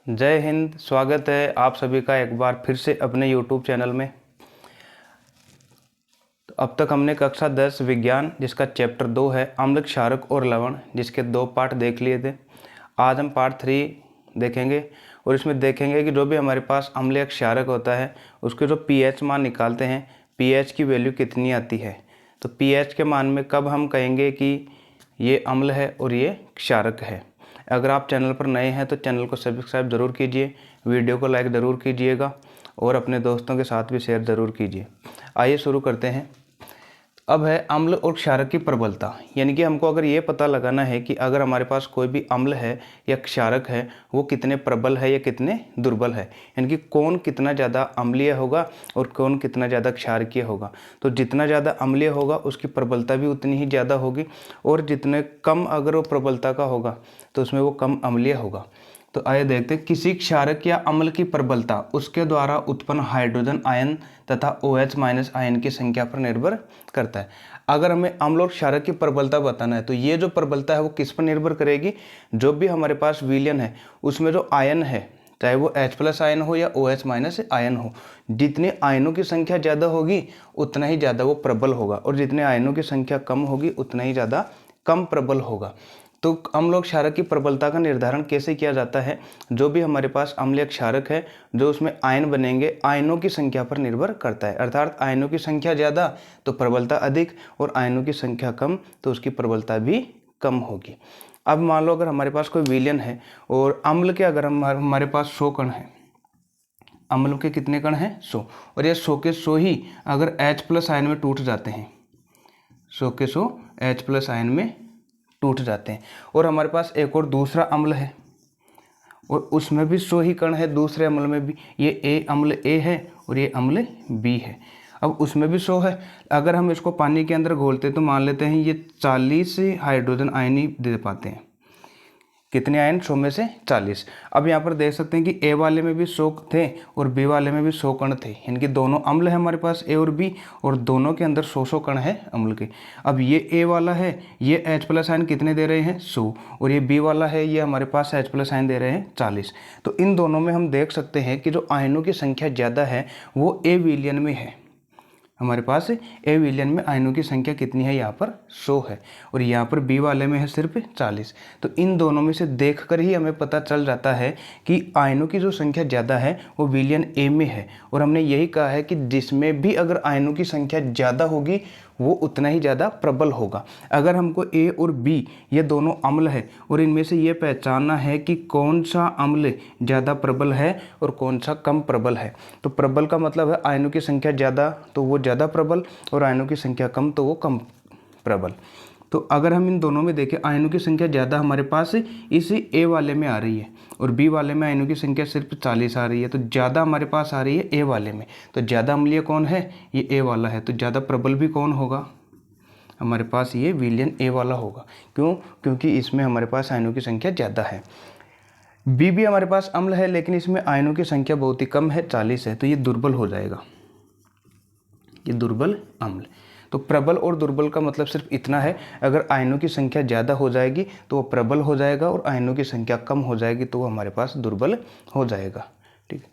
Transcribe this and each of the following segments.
जय हिंद। स्वागत है आप सभी का एक बार फिर से अपने YouTube चैनल में। तो अब तक हमने कक्षा 10 विज्ञान जिसका चैप्टर 2 है अम्ल, क्षारक और लवण, जिसके 2 पार्ट देख लिए थे। आज हम पार्ट 3 देखेंगे और इसमें देखेंगे कि जो भी हमारे पास अम्ल या क्षारक होता है उसके जो pH मान निकालते हैं, pH की वैल्यू कितनी आती है। तो pH के मान में कब हम कहेंगे कि ये अम्ल है और ये क्षारक है। अगर आप चैनल पर नए हैं तो चैनल को सब्सक्राइब ज़रूर कीजिए, वीडियो को लाइक ज़रूर कीजिएगा और अपने दोस्तों के साथ भी शेयर ज़रूर कीजिए। आइए शुरू करते हैं। अब है अम्ल और क्षारक की प्रबलता, यानी कि हमको अगर ये पता लगाना है कि अगर हमारे पास कोई भी अम्ल है या क्षारक है वो कितने प्रबल है या कितने दुर्बल है, यानी कि कौन कितना ज़्यादा अम्लीय होगा और कौन कितना ज़्यादा क्षारकीय होगा। तो जितना ज़्यादा अम्लीय होगा उसकी प्रबलता भी उतनी ही ज़्यादा होगी और जितने कम अगर वो प्रबलता का होगा तो उसमें वो कम अम्लीय होगा। तो आइए देखते हैं किसी क्षारक या अम्ल की प्रबलता उसके द्वारा उत्पन्न हाइड्रोजन आयन तथा OH माइनस आयन की संख्या पर निर्भर करता है। अगर हमें अम्ल और क्षारक की प्रबलता बताना है तो ये जो प्रबलता है वो किस पर निर्भर करेगी, जो भी हमारे पास विलयन है उसमें जो आयन है, चाहे वो H+ आयन हो या OH माइनस आयन हो, जितने आयनों की संख्या ज़्यादा होगी उतना ही ज़्यादा वो प्रबल होगा और जितने आयनों की संख्या कम होगी उतना ही ज़्यादा कम प्रबल होगा। तो अम्ल और क्षारक की प्रबलता का निर्धारण कैसे किया जाता है, जो भी हमारे पास अम्ल या क्षारक है जो उसमें आयन बनेंगे आयनों की संख्या पर निर्भर करता है। अर्थात आयनों की संख्या ज़्यादा तो प्रबलता अधिक और आयनों की संख्या कम तो उसकी प्रबलता भी कम होगी। अब मान लो अगर हमारे पास कोई विलयन है और अम्ल के अगर हमारे पास 100 कण हैं, अम्ल के कितने कण हैं 100, और ये 100 के 100 ही अगर H+ आयन में टूट जाते हैं, 100 के 100 H+ आयन में टूट जाते हैं, और हमारे पास एक और दूसरा अम्ल है और उसमें भी 100 ही कण है, दूसरे अम्ल में भी ये अम्ल A है और ये अम्ल B है। अब उसमें भी 100 है, अगर हम इसको पानी के अंदर घोलते तो मान लेते हैं ये 40 हाइड्रोजन आयन ही दे पाते हैं। कितने आयन 100 में से 40। अब यहाँ पर देख सकते हैं कि A वाले में भी 100 थे और B वाले में भी 100 कण थे, इनके दोनों अम्ल है हमारे पास A और B और दोनों के अंदर 100 कण है अम्ल के। अब ये A वाला है, ये H+ आयन कितने दे रहे हैं 100 और ये B वाला है ये हमारे पास H+ आयन दे रहे हैं 40। तो इन दोनों में हम देख सकते हैं कि जो आयनों की संख्या ज़्यादा है वो A विलयन में है। हमारे पास A विलयन में आयनों की संख्या कितनी है, यहाँ पर 100 है और यहाँ पर B वाले में है सिर्फ 40। तो इन दोनों में से देखकर ही हमें पता चल जाता है कि आयनों की जो संख्या ज़्यादा है वो विलयन A में है। और हमने यही कहा है कि जिसमें भी अगर आयनों की संख्या ज़्यादा होगी वो उतना ही ज़्यादा प्रबल होगा। अगर हमको A और B ये दोनों अम्ल है और इनमें से ये पहचानना है कि कौन सा अम्ल ज़्यादा प्रबल है और कौन सा कम प्रबल है, तो प्रबल का मतलब है आयनों की संख्या ज़्यादा तो वो ज़्यादा प्रबल और आयनों की संख्या कम तो वो कम प्रबल। तो अगर हम इन दोनों में देखें आयनों की संख्या ज़्यादा हमारे पास इस A वाले में आ रही है और B वाले में आयनों की संख्या सिर्फ 40 आ रही है, तो ज़्यादा हमारे पास आ रही है A वाले में। तो ज़्यादा अम्लीय कौन है, ये A वाला है, तो ज़्यादा प्रबल भी कौन होगा, हमारे पास ये विलयन A वाला होगा। क्यों, क्योंकि इसमें हमारे पास आयनों की संख्या ज़्यादा है। B भी हमारे पास अम्ल है लेकिन इसमें आयनों की संख्या बहुत ही कम है, 40 है, तो ये दुर्बल हो जाएगा, ये दुर्बल अम्ल। तो प्रबल और दुर्बल का मतलब सिर्फ इतना है, अगर आयनों की संख्या ज़्यादा हो जाएगी तो वो प्रबल हो जाएगा और आयनों की संख्या कम हो जाएगी तो वो हमारे पास दुर्बल हो जाएगा। ठीक है,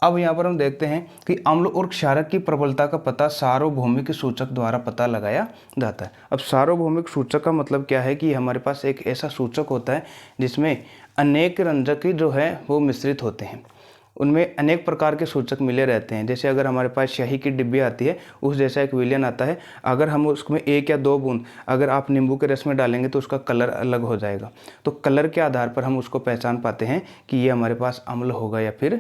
अब यहाँ पर हम देखते हैं कि अम्ल और क्षारक की प्रबलता का पता सार्वभौमिक सूचक द्वारा पता लगाया जाता है। अब सार्वभौमिक सूचक का मतलब क्या है कि हमारे पास एक ऐसा सूचक होता है जिसमें अनेक रंजक जो है वो मिश्रित होते हैं, उनमें अनेक प्रकार के सूचक मिले रहते हैं। जैसे अगर हमारे पास स्याही की डिब्बी आती है उस जैसा एक विलयन आता है, अगर हम उसमें 1 या 2 बूंद अगर आप नींबू के रस में डालेंगे तो उसका कलर अलग हो जाएगा। तो कलर के आधार पर हम उसको पहचान पाते हैं कि ये हमारे पास अम्ल होगा या फिर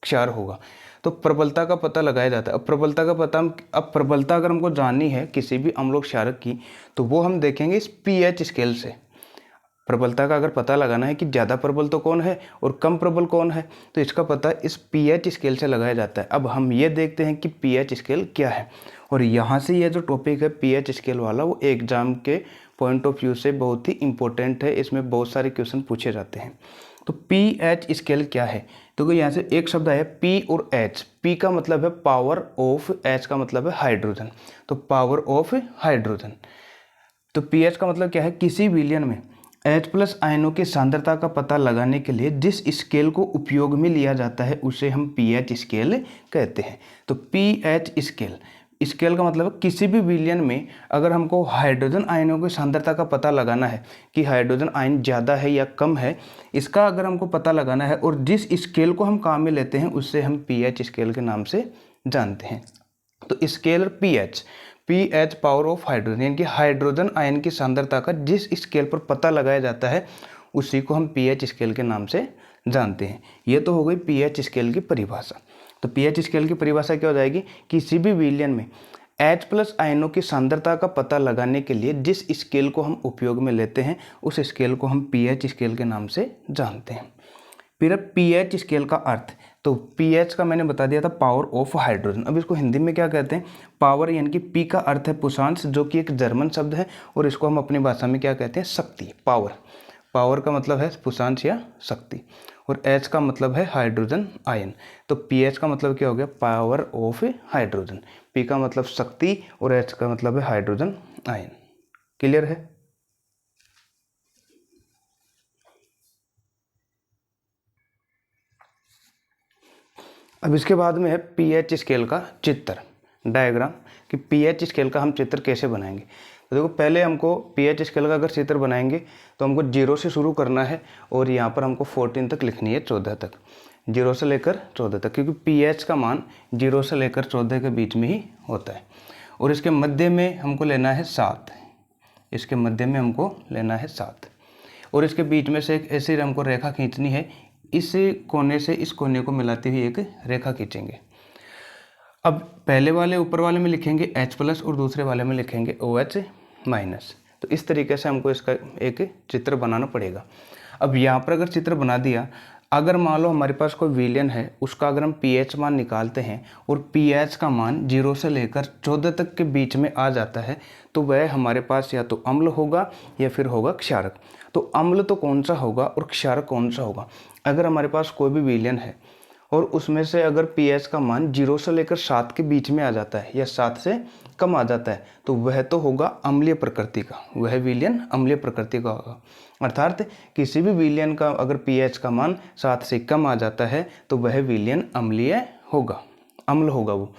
क्षार होगा। तो प्रबलता का पता लगाया जाता है। अब प्रबलता का पता अब प्रबलता अगर हमको जाननी है किसी भी अम्ल और क्षारक की तो वो हम देखेंगे इस pH स्केल से। प्रबलता का अगर पता लगाना है कि ज़्यादा प्रबल तो कौन है और कम प्रबल कौन है तो इसका पता इस pH स्केल से लगाया जाता है। अब हम ये देखते हैं कि pH स्केल क्या है, और यहाँ से ये जो टॉपिक है pH स्केल वाला वो एग्जाम के पॉइंट ऑफ व्यू से बहुत ही इंपॉर्टेंट है, इसमें बहुत सारे क्वेश्चन पूछे जाते हैं। तो pH स्केल क्या है, तो यहाँ से एक शब्द है P और H। P का मतलब है पावर ऑफ, H का मतलब है हाइड्रोजन, तो पावर ऑफ हाइड्रोजन। तो pH का मतलब क्या है, किसी विलयन में H+ आयनों की सांद्रता का पता लगाने के लिए जिस स्केल को उपयोग में लिया जाता है उसे हम pH स्केल कहते हैं। तो pH स्केल का मतलब किसी भी विलयन में अगर हमको हाइड्रोजन आयनों की सांद्रता का पता लगाना है कि हाइड्रोजन आयन ज़्यादा है या कम है, इसका अगर हमको पता लगाना है और जिस स्केल को हम काम में लेते हैं उससे हम pH स्केल के नाम से जानते हैं। तो scale pH power of hydrogen, यानी कि हाइड्रोजन आयन की सांद्रता का जिस स्केल पर पता लगाया जाता है उसी को हम pH स्केल के नाम से जानते हैं। ये तो हो गई pH स्केल की परिभाषा। तो pH स्केल की परिभाषा क्या हो जाएगी, किसी भी विलयन में H+ आयनों की सांद्रता का पता लगाने के लिए जिस स्केल को हम उपयोग में लेते हैं उस स्केल को हम pH स्केल के नाम से जानते हैं। फिर pH स्केल का अर्थ, तो pH का मैंने बता दिया था पावर ऑफ हाइड्रोजन। अब इसको हिंदी में क्या कहते हैं, पावर, यानी कि P का अर्थ है पुषांश, जो कि एक जर्मन शब्द है, और इसको हम अपनी भाषा में क्या कहते हैं, शक्ति, पावर का मतलब है पुषांश या शक्ति, और H का मतलब है हाइड्रोजन आयन। तो pH का मतलब क्या हो गया, पावर ऑफ हाइड्रोजन, P का मतलब शक्ति और H का मतलब है हाइड्रोजन आयन। क्लियर है। अब इसके बाद में है pH स्केल का चित्र, डायग्राम, कि pH स्केल का हम चित्र कैसे बनाएंगे। तो देखो, पहले हमको pH स्केल का अगर चित्र बनाएंगे तो हमको 0 से शुरू करना है और यहाँ पर हमको 14 तक लिखनी है, 14 तक, 0 से लेकर 14 तक, क्योंकि pH का मान 0 से लेकर 14 के बीच में ही होता है। और इसके मध्य में हमको लेना है 7, इसके मध्य में हमको लेना है 7, और इसके बीच में से एक ऐसी हमको रेखा खींचनी है, इस कोने से इस कोने को मिलाती हुई एक रेखा खींचेंगे। अब पहले वाले ऊपर वाले में लिखेंगे H+ और दूसरे वाले में लिखेंगे OH-। तो इस तरीके से हमको इसका एक चित्र बनाना पड़ेगा। अब यहाँ पर अगर चित्र बना दिया, अगर मान लो हमारे पास कोई विलयन है, उसका अगर हम pH मान निकालते हैं और pH का मान 0 से लेकर 14 तक के बीच में आ जाता है, तो वह हमारे पास या तो अम्ल होगा या फिर होगा क्षारक। तो अम्ल तो कौन सा होगा और क्षारक कौन सा होगा, अगर हमारे पास कोई भी विलयन है और उसमें से अगर pH का मान 0 से लेकर 7 के बीच में आ जाता है या 7 से कम आ जाता है, तो वह तो होगा अम्लीय प्रकृति का, वह विलयन अम्लीय प्रकृति का होगा। अर्थात किसी भी विलयन का अगर pH का मान 7 से कम आ जाता है तो वह विलयन अम्लीय होगा, अम्ल होगा वो।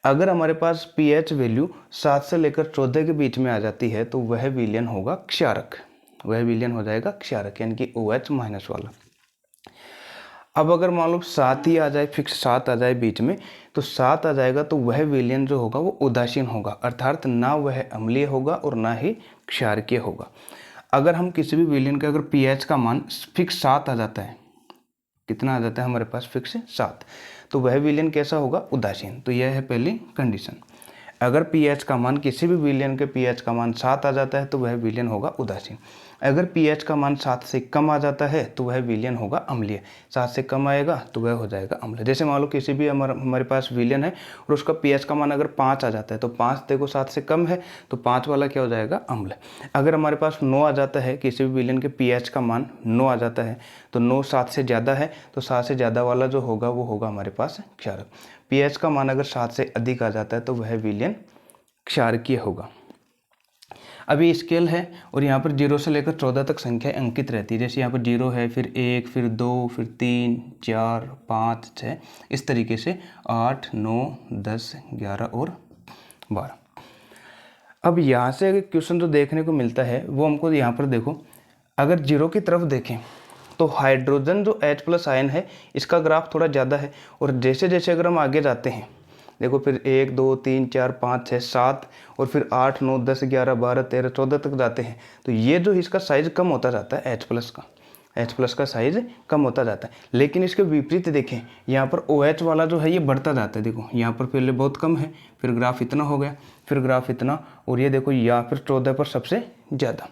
अगर हमारे पास pH वैल्यू 7 से लेकर 14 के बीच में आ जाती है तो वह विलयन होगा क्षारक, वह विलयन हो जाएगा क्षारक, यानी कि OH- वाला। अब अगर मान लो 7 ही आ जाए, फिक्स 7 आ जाए बीच में, तो 7 आ जाएगा तो वह विलयन जो होगा वो उदासीन होगा, अर्थात ना वह अम्लीय होगा और ना ही क्षारकीय होगा। अगर हम किसी भी विलयन का अगर pH का मान फिक्स 7 आ जाता है, कितना आ जाता है हमारे पास, फिक्स 7, तो वह विलयन कैसा होगा, उदासीन। तो यह है पहली कंडीशन। अगर pH का मान, किसी भी विलयन के pH का मान 7 आ जाता है तो वह विलयन होगा उदासीन। अगर pH का मान 7 से कम आ जाता है तो वह विलयन होगा अम्लीय, 7 से कम आएगा तो वह हो जाएगा अम्ल। जैसे मान लो किसी भी हमारे पास विलयन है और उसका pH का मान अगर 5 आ जाता है, तो 5 देखो 7 से कम है तो 5 वाला क्या हो जाएगा, अम्ल। अगर हमारे पास 9 आ जाता है, किसी भी विलयन के pH का मान 9 आ जाता है, तो 9 7 से ज़्यादा है, तो 7 से ज़्यादा वाला जो होगा वो होगा हमारे पास क्षारक। pH का मान अगर 7 से अधिक आ जाता है तो वह विलयन क्षारकीय होगा। अभी स्केल है और यहाँ पर 0 से लेकर 14 तक संख्या अंकित रहती है। जैसे यहाँ पर 0 है, फिर 1, फिर 2, फिर 3, 4, 5, 6, इस तरीके से 8, 9, 10, 11 और 12। अब यहाँ से क्वेश्चन जो देखने को मिलता है वो हमको यहाँ पर देखो, अगर 0 की तरफ देखें तो हाइड्रोजन जो H+ आयन है इसका ग्राफ थोड़ा ज़्यादा है, और जैसे जैसे अगर हम आगे जाते हैं, देखो फिर 1, 2, 3, 4, 5, 6, 7 और फिर 8, 9, 10, 11, 12, 13, 14 तक जाते हैं, तो ये जो इसका साइज़ कम होता जाता है H+ का साइज़ कम होता जाता है। लेकिन इसके विपरीत देखें, यहाँ पर OH वाला जो है ये बढ़ता जाता है। देखो यहाँ पर पहले बहुत कम है, फिर ग्राफ इतना हो गया, फिर ग्राफ इतना, और ये देखो यहाँ पर 14 पर सबसे ज़्यादा,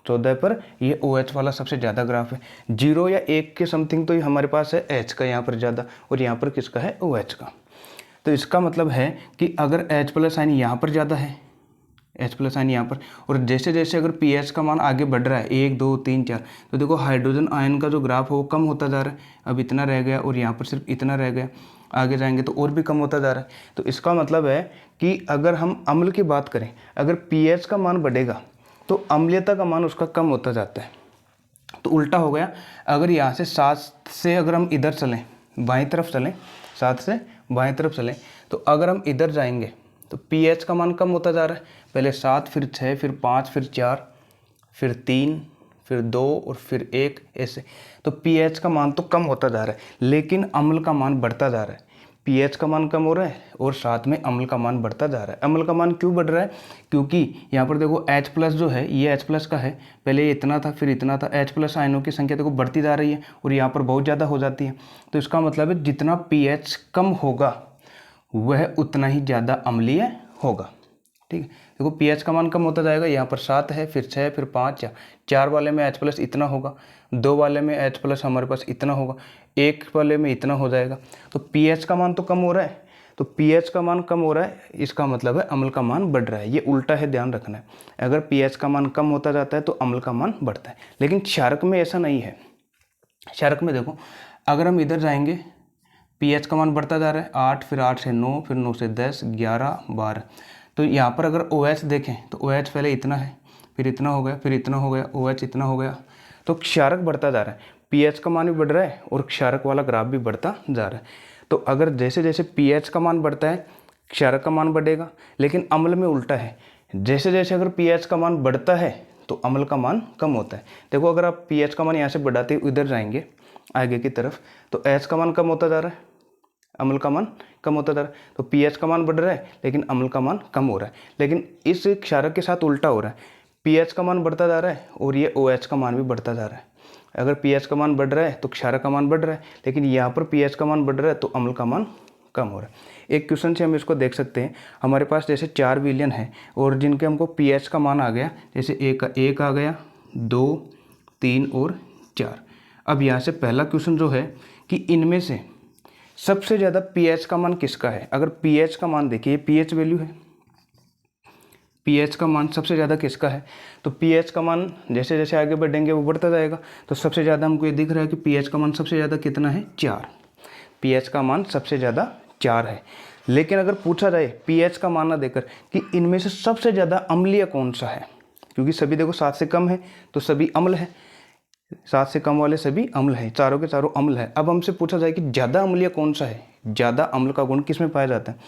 14 पर ये OH वाला सबसे ज़्यादा ग्राफ है। 0 या 1 के समथिंग तो ये हमारे पास है H का यहाँ पर ज़्यादा, और यहाँ पर किसका है, OH का। तो इसका मतलब है कि अगर H+ आयन यहाँ पर ज़्यादा है, H+ आयन यहाँ पर, और जैसे जैसे अगर pH का मान आगे बढ़ रहा है 1, 2, 3, 4, तो देखो हाइड्रोजन आयन का जो ग्राफ है वो कम होता जा रहा है। अब इतना रह गया और यहाँ पर सिर्फ इतना रह गया, आगे जाएंगे तो और भी कम होता जा रहा है। तो इसका मतलब है कि अगर हम अम्ल की बात करें, अगर pH का मान बढ़ेगा तो अम्लीयता का मान उसका कम होता जाता है। तो उल्टा हो गया। अगर यहाँ से 7 से अगर हम इधर चलें, बाईं तरफ चलें, 7 से बाईं तरफ चलें, तो अगर हम इधर जाएंगे तो pH का मान कम होता जा रहा है। पहले 7, फिर 6, फिर 5, फिर 4, फिर 3, फिर 2 और फिर 1, ऐसे। तो pH का मान तो कम होता जा रहा है, लेकिन अम्ल का मान बढ़ता जा रहा है। pH का मान कम हो रहा है और साथ में अम्ल का मान बढ़ता जा रहा है। अम्ल का मान क्यों बढ़ रहा है? क्योंकि यहाँ पर देखो H+ जो है ये H+ का है, पहले ये इतना था फिर इतना था। H+ आयनों की संख्या देखो बढ़ती जा रही है और यहाँ पर बहुत ज़्यादा हो जाती है। तो इसका मतलब है जितना pH कम होगा वह उतना ही ज़्यादा अम्लीय होगा। ठीक है, देखो pH का मान कम होता जाएगा। यहाँ पर 7 है, फिर 6, फिर 5, 4 वाले में H+ इतना होगा, 2 वाले में H+ हमारे पास इतना होगा, 1 वाले में इतना हो जाएगा। तो pH का मान तो कम हो रहा है, तो pH का मान कम हो रहा है, इसका मतलब है अम्ल का मान बढ़ रहा है। ये उल्टा है, ध्यान रखना है। अगर pH का मान कम होता जाता है तो अम्ल का मान बढ़ता है, लेकिन क्षारक में ऐसा नहीं है। क्षारक में देखो, अगर हम इधर जाएंगे pH का मान बढ़ता जा रहा है, 8, फिर 8 से 9, फिर 9 से 10, 11, 12। तो यहाँ पर अगर OH देखें तो OH पहले इतना है, फिर इतना हो गया, फिर इतना हो गया, OH इतना हो गया। तो क्षारक बढ़ता जा रहा है, pH का मान भी बढ़ रहा है और क्षारक वाला ग्राफ भी बढ़ता जा रहा है। तो अगर जैसे जैसे pH का मान बढ़ता है क्षारक का मान बढ़ेगा, लेकिन अम्ल में उल्टा है। जैसे जैसे अगर pH का मान बढ़ता है तो अम्ल का मान कम होता है। देखो, अगर आप pH का मान यहाँ से बढ़ाते हुए इधर जाएंगे आगे की तरफ, तो H का मान कम होता जा रहा है, अम्ल का मान कम होता जा रहा है। तो pH का मान बढ़ रहा है लेकिन अम्ल का मान कम हो रहा है। लेकिन इस क्षारक के साथ उल्टा हो रहा है, pH का मान बढ़ता जा रहा है और ये OH का मान भी बढ़ता जा रहा है। अगर pH का मान बढ़ रहा है तो क्षारक का मान बढ़ रहा है, लेकिन यहाँ पर pH का मान बढ़ रहा है तो अम्ल का मान कम हो रहा है। एक क्वेश्चन से हम इसको देख सकते हैं। हमारे पास जैसे 4 विलयन है और जिनके हमको pH का मान आ गया, जैसे 1 आ गया, 2, 3 और 4। अब यहाँ से पहला क्वेश्चन जो है कि इनमें से सबसे ज़्यादा pH का मान किसका है। अगर pH का मान देखिए, pH वैल्यू है, pH का मान सबसे ज़्यादा किसका है, तो pH का मान जैसे जैसे आगे बढ़ेंगे वो बढ़ता जाएगा। तो सबसे ज़्यादा हमको ये दिख रहा है कि pH का मान सबसे ज़्यादा कितना है, 4। pH का मान सबसे ज़्यादा 4 है। लेकिन अगर पूछा जाए pH का मान ना देकर कि इनमें से सबसे ज़्यादा अम्लीय कौन सा है, क्योंकि सभी देखो 7 से कम है तो सभी अम्ल है, 7 से कम वाले सभी अम्ल हैं, चारों के चारों अम्ल है। अब हमसे पूछा जाए कि ज़्यादा अम्लीय कौन सा है, ज़्यादा अम्ल का गुण किस में पाया जाता है।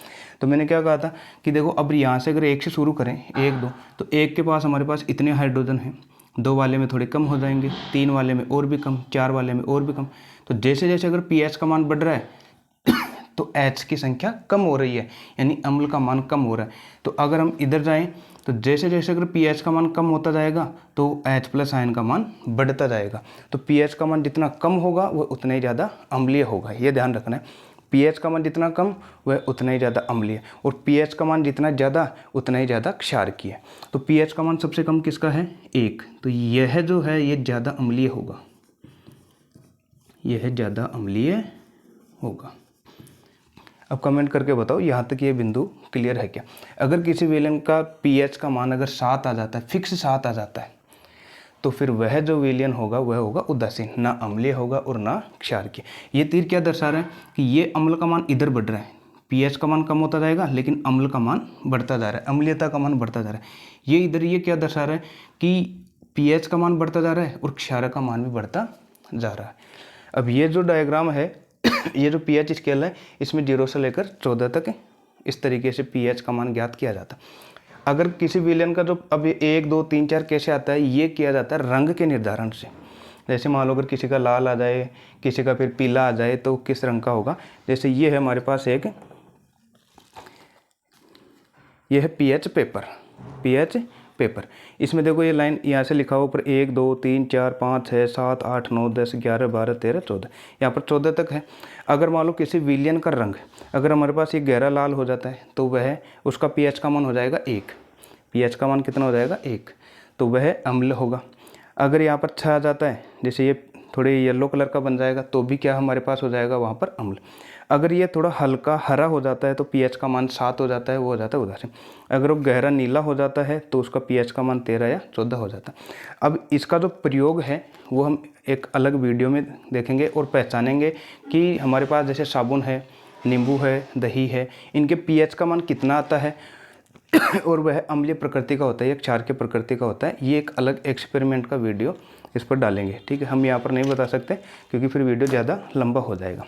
तो मैंने क्या कहा था कि देखो, अब यहाँ से अगर 1 से शुरू करें, 1, 2, तो 1 के पास हमारे पास इतने हाइड्रोजन हैं, 2 वाले में थोड़े कम हो जाएंगे, 3 वाले में और भी कम, 4 वाले में और भी कम। तो जैसे जैसे अगर pH का मान बढ़ रहा है तो H की संख्या कम हो रही है, यानी अम्ल का मान कम हो रहा है। तो अगर हम इधर जाएं तो जैसे जैसे अगर pH का मान कम होता जाएगा तो H+ आयन का मान बढ़ता जाएगा। तो pH का मान जितना कम होगा वह उतना ही ज़्यादा अम्लीय होगा, ये ध्यान रखना है। pH का मान जितना कम वह उतना ही ज़्यादा अम्लीय, और pH का मान जितना ज़्यादा उतना ही ज़्यादा क्षारकीय। तो pH का मान सबसे कम किसका है, 1। तो यह जो है ये ज़्यादा अम्लीय होगा, यह ज़्यादा अम्लीय होगा। अब कमेंट करके बताओ यहाँ तक ये बिंदु क्लियर है क्या। अगर किसी विलयन का pH का मान अगर 7 आ जाता है, फिक्स 7 आ जाता है, तो फिर वह जो विलयन होगा वह होगा उदासीन, ना अम्लीय होगा और ना क्षारकीय। ये तीर क्या दर्शा रहा है कि ये अम्ल का मान इधर बढ़ रहा है, pH का मान कम होता जाएगा लेकिन अम्ल का मान बढ़ता जा रहा है, अम्लीयता का मान बढ़ता जा रहा है। ये इधर ये क्या दर्शा रहा है कि pH का मान बढ़ता जा रहा है और क्षारक का मान भी बढ़ता जा रहा है। अब ये जो डायग्राम है, ये जो pH स्केल है, इसमें 0 से लेकर 14 तक इस तरीके से pH का मान ज्ञात किया जाता है। अगर किसी विलयन का जो अब 1, 2, 3, 4 कैसे आता है, ये किया जाता है रंग के निर्धारण से। जैसे मान लो अगर किसी का लाल आ जाए, किसी का फिर पीला आ जाए, तो किस रंग का होगा। जैसे ये है हमारे पास एक, ये है pH पेपर, pH पेपर। इसमें देखो ये लाइन यहाँ से लिखा हुआ ऊपर 1, 2, 3, 4, 5, 6, 7, 8, 9, 10, 11, 12, 13, 14, यहाँ पर 14 तक है। अगर मान लो किसी विलयन का रंग अगर हमारे पास ये गहरा लाल हो जाता है तो वह उसका pH का मान हो जाएगा 1। pH का मान कितना हो जाएगा, 1, तो वह अम्ल होगा। अगर यहाँ पर 6 आ जाता है, जैसे ये थोड़े येलो कलर का बन जाएगा, तो भी क्या हमारे पास हो जाएगा वहाँ पर अम्ल। अगर ये थोड़ा हल्का हरा हो जाता है तो pH का मान 7 हो जाता है, वो हो जाता है उदासीन। अगर वो गहरा नीला हो जाता है तो उसका pH का मान 13 या 14 हो जाता है। अब इसका जो प्रयोग है वो हम एक अलग वीडियो में देखेंगे और पहचानेंगे कि हमारे पास जैसे साबुन है, नींबू है, दही है, इनके pH का मान कितना आता है, और वह अम्लीय प्रकृति का होता है या क्षार की प्रकृति का होता है। ये एक अलग एक्सपेरिमेंट का वीडियो इस पर डालेंगे, ठीक है। हम यहाँ पर नहीं बता सकते क्योंकि फिर वीडियो ज़्यादा लंबा हो जाएगा।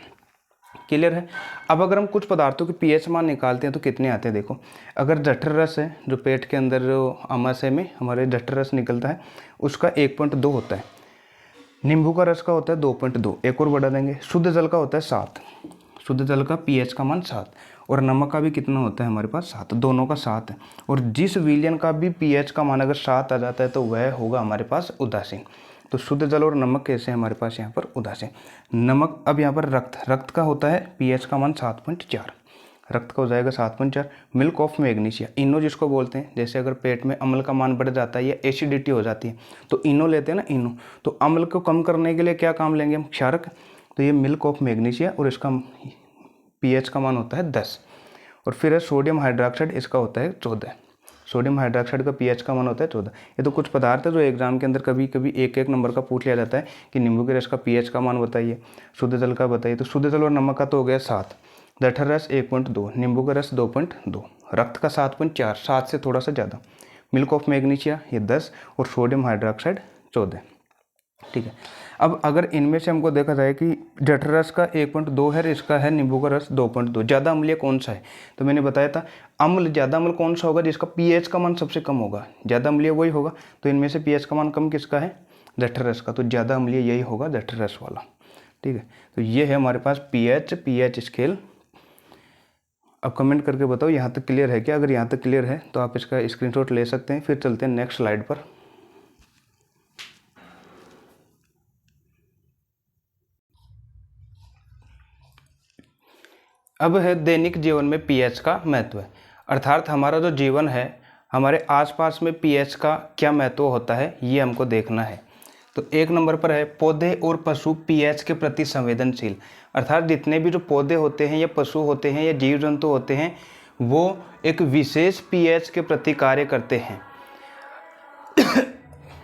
क्लियर है। अब अगर हम कुछ पदार्थों के पीएच मान निकालते हैं तो कितने आते हैं, देखो। अगर जठर रस है, जो पेट के अंदर जो आमाशय में हमारे जठर रस निकलता है, उसका 1.2 होता है। नींबू का रस का होता है 2.2, एक और बढ़ा देंगे। शुद्ध जल का होता है 7, शुद्ध जल का पीएच का मान 7, और नमक का भी कितना होता है हमारे पास 7, दोनों का 7 है। और जिस विलयन का भी पीएच का मान अगर 7 आ जाता है तो वह होगा हमारे पास उदासीन। तो शुद्ध जल और नमक कैसे है हमारे पास यहाँ पर उदासीन। नमक, अब यहाँ पर रक्त का होता है पीएच का मान 7.4, रक्त का हो जाएगा 7.4। मिल्क ऑफ मैग्नीशिया, इनो जिसको बोलते हैं, जैसे अगर पेट में अम्ल का मान बढ़ जाता है या एसिडिटी हो जाती है तो इनो लेते हैं ना, इनो। तो अम्ल को कम करने के लिए क्या काम लेंगे हम, क्षारक। तो ये मिल्क ऑफ मैग्नीशिया और इसका पीएच का मान होता है 10। और फिर है सोडियम हाइड्रोक्साइड, इसका होता है 14। सोडियम हाइड्रोक्साइड का पीएच का मान होता है 14। ये तो कुछ पदार्थ है जो एग्जाम के अंदर कभी कभी एक नंबर का पूछ लिया जाता है कि नींबू के रस का पीएच का मान बताइए, शुद्ध जल का बताइए। तो शुद्ध जल और नमक का तो हो गया 7, जठर रस 1.2, नींबू का रस 2.2, रक्त का 7.4, 7 से थोड़ा सा ज़्यादा, मिल्क ऑफ मैग्नीशिया ये 10 और सोडियम हाइड्रोक्साइड 14, ठीक है। अब अगर इनमें से हमको देखा जाए कि जठर रस का 1.2 है, इसका है नींबू का रस 2.2, ज़्यादा अम्लीय कौन सा है, तो मैंने बताया था ज़्यादा अम्ल कौन सा होगा, जिसका पीएच का मान सबसे कम होगा, ज़्यादा अम्लीय वही होगा। तो इनमें से पीएच का मान कम किसका है, जठर रस का, तो ज़्यादा अम्लीय यही होगा जठर रस वाला, ठीक है। तो ये है हमारे पास पीएच स्केल। अब कमेंट करके बताओ यहाँ तक क्लियर है क्या। अगर यहाँ तक क्लियर है तो आप इसका स्क्रीनशॉट ले सकते हैं। फिर चलते हैं नेक्स्ट स्लाइड पर। अब है दैनिक जीवन में पीएच का महत्व, अर्थात हमारा जो जीवन है, हमारे आसपास में पीएच का क्या महत्व होता है ये हमको देखना है। तो 1 नंबर पर है पौधे और पशु पीएच के प्रति संवेदनशील, अर्थात जितने भी जो पौधे होते हैं या पशु होते हैं या जीव जंतु होते हैं वो एक विशेष पीएच के प्रति कार्य करते हैं।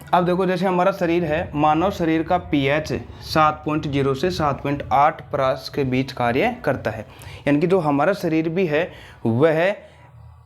अब देखो, जैसे हमारा शरीर है, मानव शरीर का पीएच 7.0 से 7.8 परास के बीच कार्य करता है, यानी कि जो हमारा शरीर भी है वह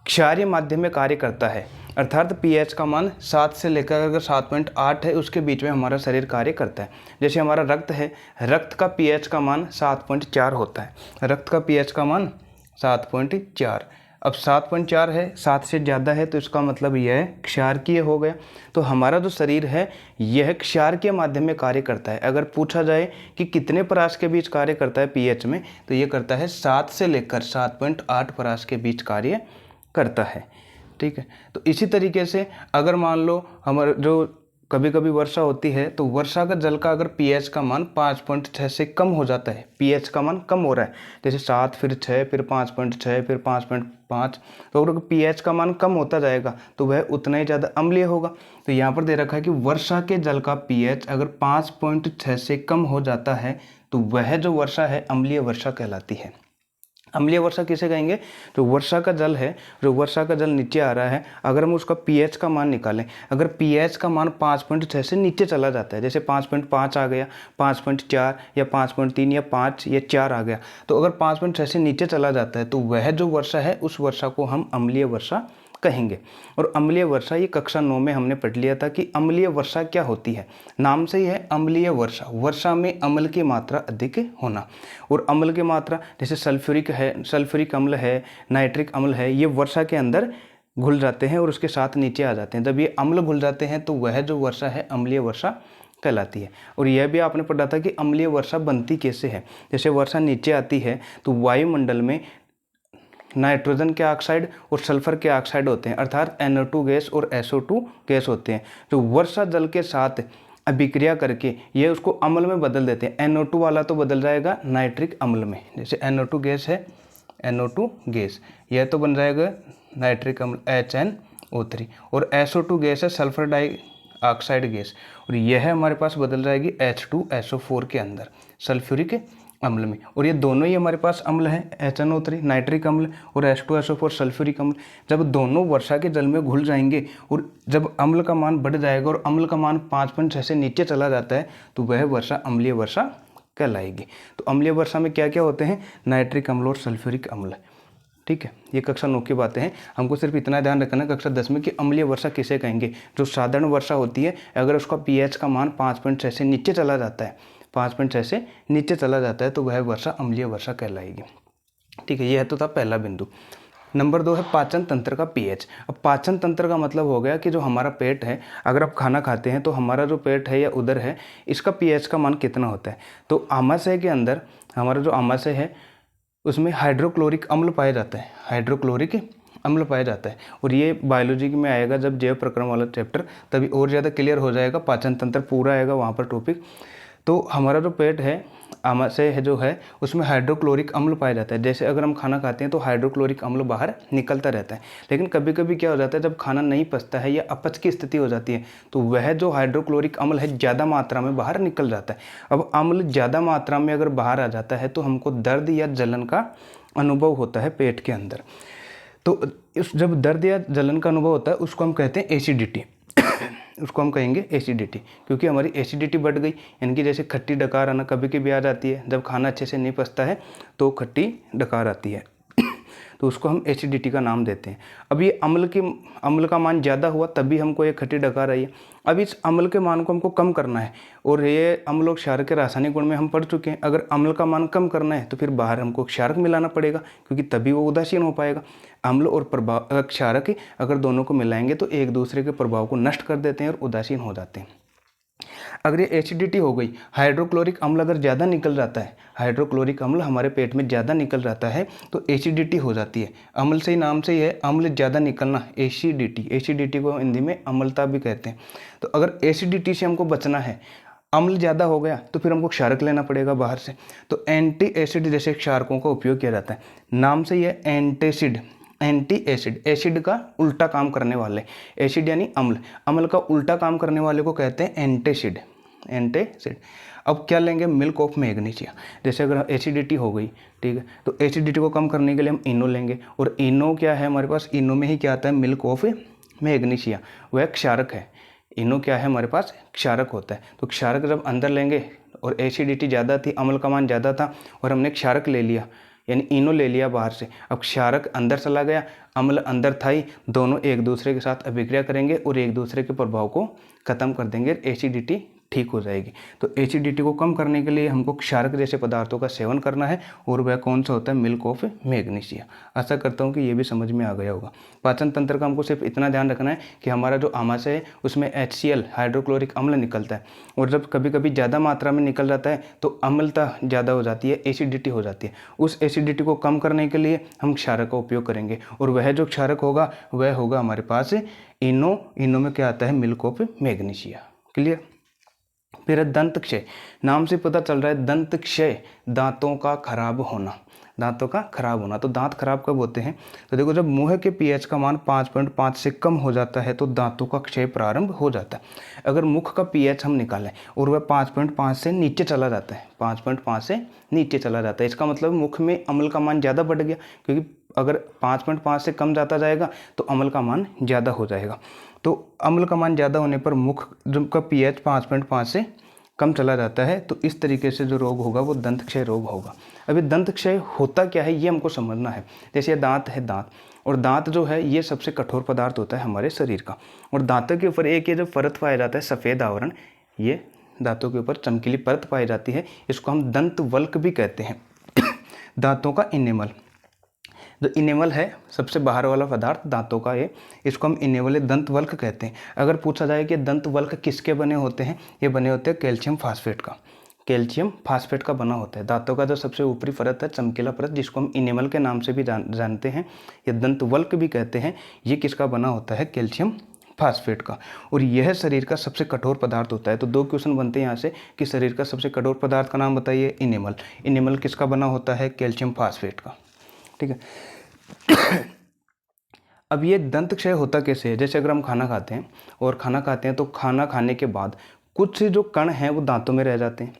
क्षारीय माध्यम में कार्य करता है, अर्थात पीएच का मान 7 से लेकर अगर 7.8 है उसके बीच में हमारा शरीर कार्य करता है। जैसे हमारा रक्त है, रक्त का पीएच का मान 7.4 होता है, रक्त का पीएच का मान 7.4। अब 7.4 है, 7 से ज़्यादा है तो इसका मतलब यह है क्षारकीय हो गया। तो हमारा जो शरीर है यह क्षारकीय माध्यम में कार्य करता है। अगर पूछा जाए कि कितने परास के बीच कार्य करता है पीएच में, तो ये करता है 7 से लेकर 7.8 परास के बीच कार्य करता है, ठीक है। तो इसी तरीके से अगर मान लो हमारा जो कभी कभी वर्षा होती है तो वर्षा का जल का अगर पीएच का मान 5.6 से कम हो जाता है, पीएच का मान कम हो रहा है, जैसे 7 फिर 6 फिर 5.6 फिर 5.5, तो अगर पीएच का मान कम होता जाएगा तो वह उतना ही ज़्यादा अम्लीय होगा। तो यहाँ पर दे रखा है कि वर्षा के जल का पीएच अगर 5.6 से कम हो जाता है तो वह जो वर्षा है अम्लीय वर्षा कहलाती है। अम्लीय वर्षा किसे कहेंगे, जो वर्षा का जल है, जो वर्षा का जल नीचे आ रहा है, अगर हम उसका पीएच का मान निकालें, अगर पीएच का मान 5.6 से नीचे चला जाता है, जैसे 5.5 आ गया, 5.4 या 5.3 या 5 या 4 आ गया, तो अगर 5.6 से नीचे चला जाता है तो वह जो वर्षा है उस वर्षा को हम अम्लीय वर्षा कहेंगे। और अम्लीय वर्षा ये कक्षा 9 में हमने पढ़ लिया था कि अम्लीय वर्षा क्या होती है। नाम से ही है अम्लीय वर्षा, वर्षा में अम्ल की मात्रा अधिक होना। और अम्ल की मात्रा जैसे सल्फ्यूरिक अम्ल है, नाइट्रिक अम्ल है, ये वर्षा के अंदर घुल जाते हैं और उसके साथ नीचे आ जाते हैं। जब ये अम्ल घुल जाते हैं तो वह जो वर्षा है अम्लीय वर्षा कहलाती है। और यह भी आपने पढ़ा था कि अम्लीय वर्षा बनती कैसे है। जैसे वर्षा नीचे आती है तो वायुमंडल में नाइट्रोजन के ऑक्साइड और सल्फर के ऑक्साइड होते हैं, अर्थात NO2 गैस और SO2 गैस होते हैं, जो वर्षा जल के साथ अभिक्रिया करके ये उसको अम्ल में बदल देते हैं। NO2 वाला तो बदल जाएगा नाइट्रिक अम्ल में, जैसे NO2 गैस है, NO2 गैस, यह तो बन जाएगा नाइट्रिक अम्ल HNO3, और SO2 गैस है सल्फर डाइऑक्साइड गैस, और यह हमारे पास बदल जाएगी H2SO4 के अंदर सल्फ्यूरिक अम्ल में। और ये दोनों ही हमारे पास अम्ल हैं, HNO3 नाइट्रिक अम्ल और H2SO4 सल्फ्यूरिक अम्ल। जब दोनों वर्षा के जल में घुल जाएंगे और जब अम्ल का मान बढ़ जाएगा और अम्ल का मान 5.6 से नीचे चला जाता है तो वह वर्षा अम्लीय वर्षा कहलाएगी। तो अम्लीय वर्षा में क्या क्या होते हैं, नाइट्रिक अम्ल और सल्फ्यूरिक अम्ल, ठीक है, ये कक्षा 9 की बातें हैं। हमको सिर्फ इतना ध्यान रखना है कक्षा 10 में कि अम्लीय वर्षा किसे कहेंगे। जो साधारण वर्षा होती है, अगर उसका पीएच का मान 5.6 से नीचे चला जाता है, 5.6 से नीचे चला जाता है तो वह वर्षा अम्लीय वर्षा कहलाएगी। ठीक है, यह तो था पहला बिंदु। नंबर 2 है पाचन तंत्र का पीएच। अब पाचन तंत्र का मतलब हो गया कि जो हमारा पेट है, अगर आप खाना खाते हैं तो हमारा जो पेट है या उदर है, इसका पीएच का मान कितना होता है। तो आमाशय के अंदर हमारा जो आमाशय है उसमें हाइड्रोक्लोरिक अम्ल पाया जाता है, हाइड्रोक्लोरिक अम्ल पाया जाता है। और ये बायोलॉजी में आएगा जब जैव प्रक्रम वाला चैप्टर, तभी और ज़्यादा क्लियर हो जाएगा, पाचन तंत्र पूरा आएगा वहाँ पर टॉपिक। तो हमारा जो पेट है, आमाशय है जो है, उसमें हाइड्रोक्लोरिक अम्ल पाया जाता है। जैसे अगर हम खाना खाते हैं तो हाइड्रोक्लोरिक अम्ल बाहर निकलता रहता है। लेकिन कभी कभी क्या हो जाता है, जब खाना नहीं पचता है या अपच की स्थिति हो जाती है तो वह जो हाइड्रोक्लोरिक अम्ल है ज़्यादा मात्रा में बाहर निकल जाता है। अब अम्ल ज़्यादा मात्रा में अगर बाहर आ जाता है तो हमको दर्द या जलन का अनुभव होता है पेट के अंदर। तो इस जब दर्द या जलन का अनुभव होता है उसको हम कहते हैं एसिडिटी। उसको हम कहेंगे एसिडिटी, क्योंकि हमारी एसिडिटी बढ़ गई। यानी कि जैसे खट्टी डकार आना कभी कभी आ जाती है, जब खाना अच्छे से नहीं पचता है तो खट्टी डकार आती है तो उसको हम एसिडिटी का नाम देते हैं। अब ये अम्ल का मान ज़्यादा हुआ तभी हमको ये खट्टी डकार आई है। अब इस अम्ल के मान को हमको कम करना है, और ये अम्ल और क्षारक के रासायनिक गुण में हम पढ़ चुके हैं। अगर अम्ल का मान कम करना है तो फिर बाहर हमको क्षारक मिलाना पड़ेगा, क्योंकि तभी वो उदासीन हो पाएगा। अम्ल और क्षारक अगर दोनों को मिलाएंगे तो एक दूसरे के प्रभाव को नष्ट कर देते हैं और उदासीन हो जाते हैं। अगर ये एसिडिटी हो गई, हाइड्रोक्लोरिक अम्ल अगर ज़्यादा निकल जाता है, हाइड्रोक्लोरिक अम्ल हमारे पेट में ज़्यादा निकल जाता है तो एसिडिटी हो जाती है। अम्ल से ही नाम से ही है, अम्ल ज़्यादा निकलना, एसिडिटी। एसिडिटी को हिंदी में अम्लता भी कहते हैं। तो अगर एसिडिटी से हमको बचना है, अम्ल ज़्यादा हो गया तो फिर हमको क्षारक लेना पड़ेगा बाहर से। तो एंटी एसिड जैसे क्षारकों का उपयोग किया जाता है। नाम से ही है एंटीसिड, एंटी एसिड, एसिड का उल्टा काम करने वाले। एसिड यानी अम्ल, अम्ल का उल्टा काम करने वाले को कहते हैं एंटीसिड, एंटीसिड। अब क्या लेंगे, मिल्क ऑफ मैग्नीशिया। जैसे अगर एसिडिटी हो गई, ठीक है, तो एसिडिटी को कम करने के लिए हम इनो लेंगे। और इनो क्या है हमारे पास, इनो में ही क्या आता है, मिल्क ऑफ मैग्नीशिया, वह क्षारक है। इनो क्या है हमारे पास, क्षारक होता है। तो क्षारक जब अंदर लेंगे और एसिडिटी ज़्यादा थी, अम्ल का मान ज़्यादा था और हमने क्षारक ले लिया, यानी इनो ले लिया बाहर से। अब क्षारक अंदर चला गया, अम्ल अंदर था ही, दोनों एक दूसरे के साथ अभिक्रिया करेंगे और एक दूसरे के प्रभाव को खत्म कर देंगे, एसिडिटी ठीक हो जाएगी। तो एसिडिटी को कम करने के लिए हमको क्षारक जैसे पदार्थों का सेवन करना है, और वह कौन सा होता है, मिल्क ऑफ मैग्नीशिया। आशा करता हूँ कि ये भी समझ में आ गया होगा। पाचन तंत्र का हमको सिर्फ इतना ध्यान रखना है कि हमारा जो आमाशय है उसमें HCl हाइड्रोक्लोरिक अम्ल निकलता है, और जब कभी कभी ज़्यादा मात्रा में निकल जाता है तो अम्लता ज़्यादा हो जाती है, एसिडिटी हो जाती है। उस एसिडिटी को कम करने के लिए हम क्षारक का उपयोग करेंगे, और वह जो क्षारक होगा वह होगा हमारे पास इनो। इनो में क्या आता है, मिल्क ऑफ मैग्नीशिया। क्लियर। फिर है दंत क्षय। नाम से पता चल रहा है दंत क्षय, दांतों का खराब होना, दांतों का खराब होना। तो दांत खराब कब होते हैं, तो देखो जब मुंह के पीएच का मान 5.5 से कम हो जाता है तो दांतों का क्षय प्रारंभ हो जाता है। अगर मुख का पीएच हम निकालें और वह 5.5 से नीचे चला जाता है, 5.5 से नीचे चला जाता है, इसका मतलब मुख में अम्ल का मान ज़्यादा बढ़ गया, क्योंकि अगर 5.5 से कम जाता जाएगा तो अम्ल का मान ज़्यादा हो जाएगा। तो अम्ल का मान ज़्यादा होने पर मुख का पीएच 5.5 से कम चला जाता है, तो इस तरीके से जो रोग होगा वो दंत क्षय रोग होगा। अभी दंत क्षय होता क्या है ये हमको समझना है। जैसे दांत है, दांत, और दांत जो है ये सबसे कठोर पदार्थ होता है हमारे शरीर का, और दांतों के ऊपर एक ये जो परत पाया जाता है, सफ़ेद आवरण, ये दांतों के ऊपर चमकीली परत पाई जाती है, इसको हम दंत वल्क भी कहते हैं। दांतों का इनेमल, जो इनेमल है सबसे बाहर वाला पदार्थ दांतों का, ये इसको हम इनेमल दंत वल्क कहते हैं। अगर पूछा जाए कि दंत वल्क किसके बने होते हैं, ये बने होते हैं कैल्शियम फास्फेट का, कैल्शियम फास्फेट का बना होता है। दांतों का जो सबसे ऊपरी परत है, चमकीला परत, जिसको हम इनेमल के नाम से भी जानते हैं, ये दंत वल्क भी कहते हैं, ये किसका बना होता है, कैल्शियम फास्फेट का। और यह शरीर का सबसे कठोर पदार्थ होता है। तो दो क्वेश्चन बनते हैं यहाँ से कि शरीर का सबसे कठोर पदार्थ का नाम बताइए, इनेमल। इनेमल किसका बना होता है, कैल्शियम फास्फेट का, ठीक है। अब ये दंत क्षय होता कैसे है, जैसे अगर हम खाना खाते हैं और खाना खाते हैं तो खाना खाने के बाद कुछ जो कण हैं वो दांतों में रह जाते हैं,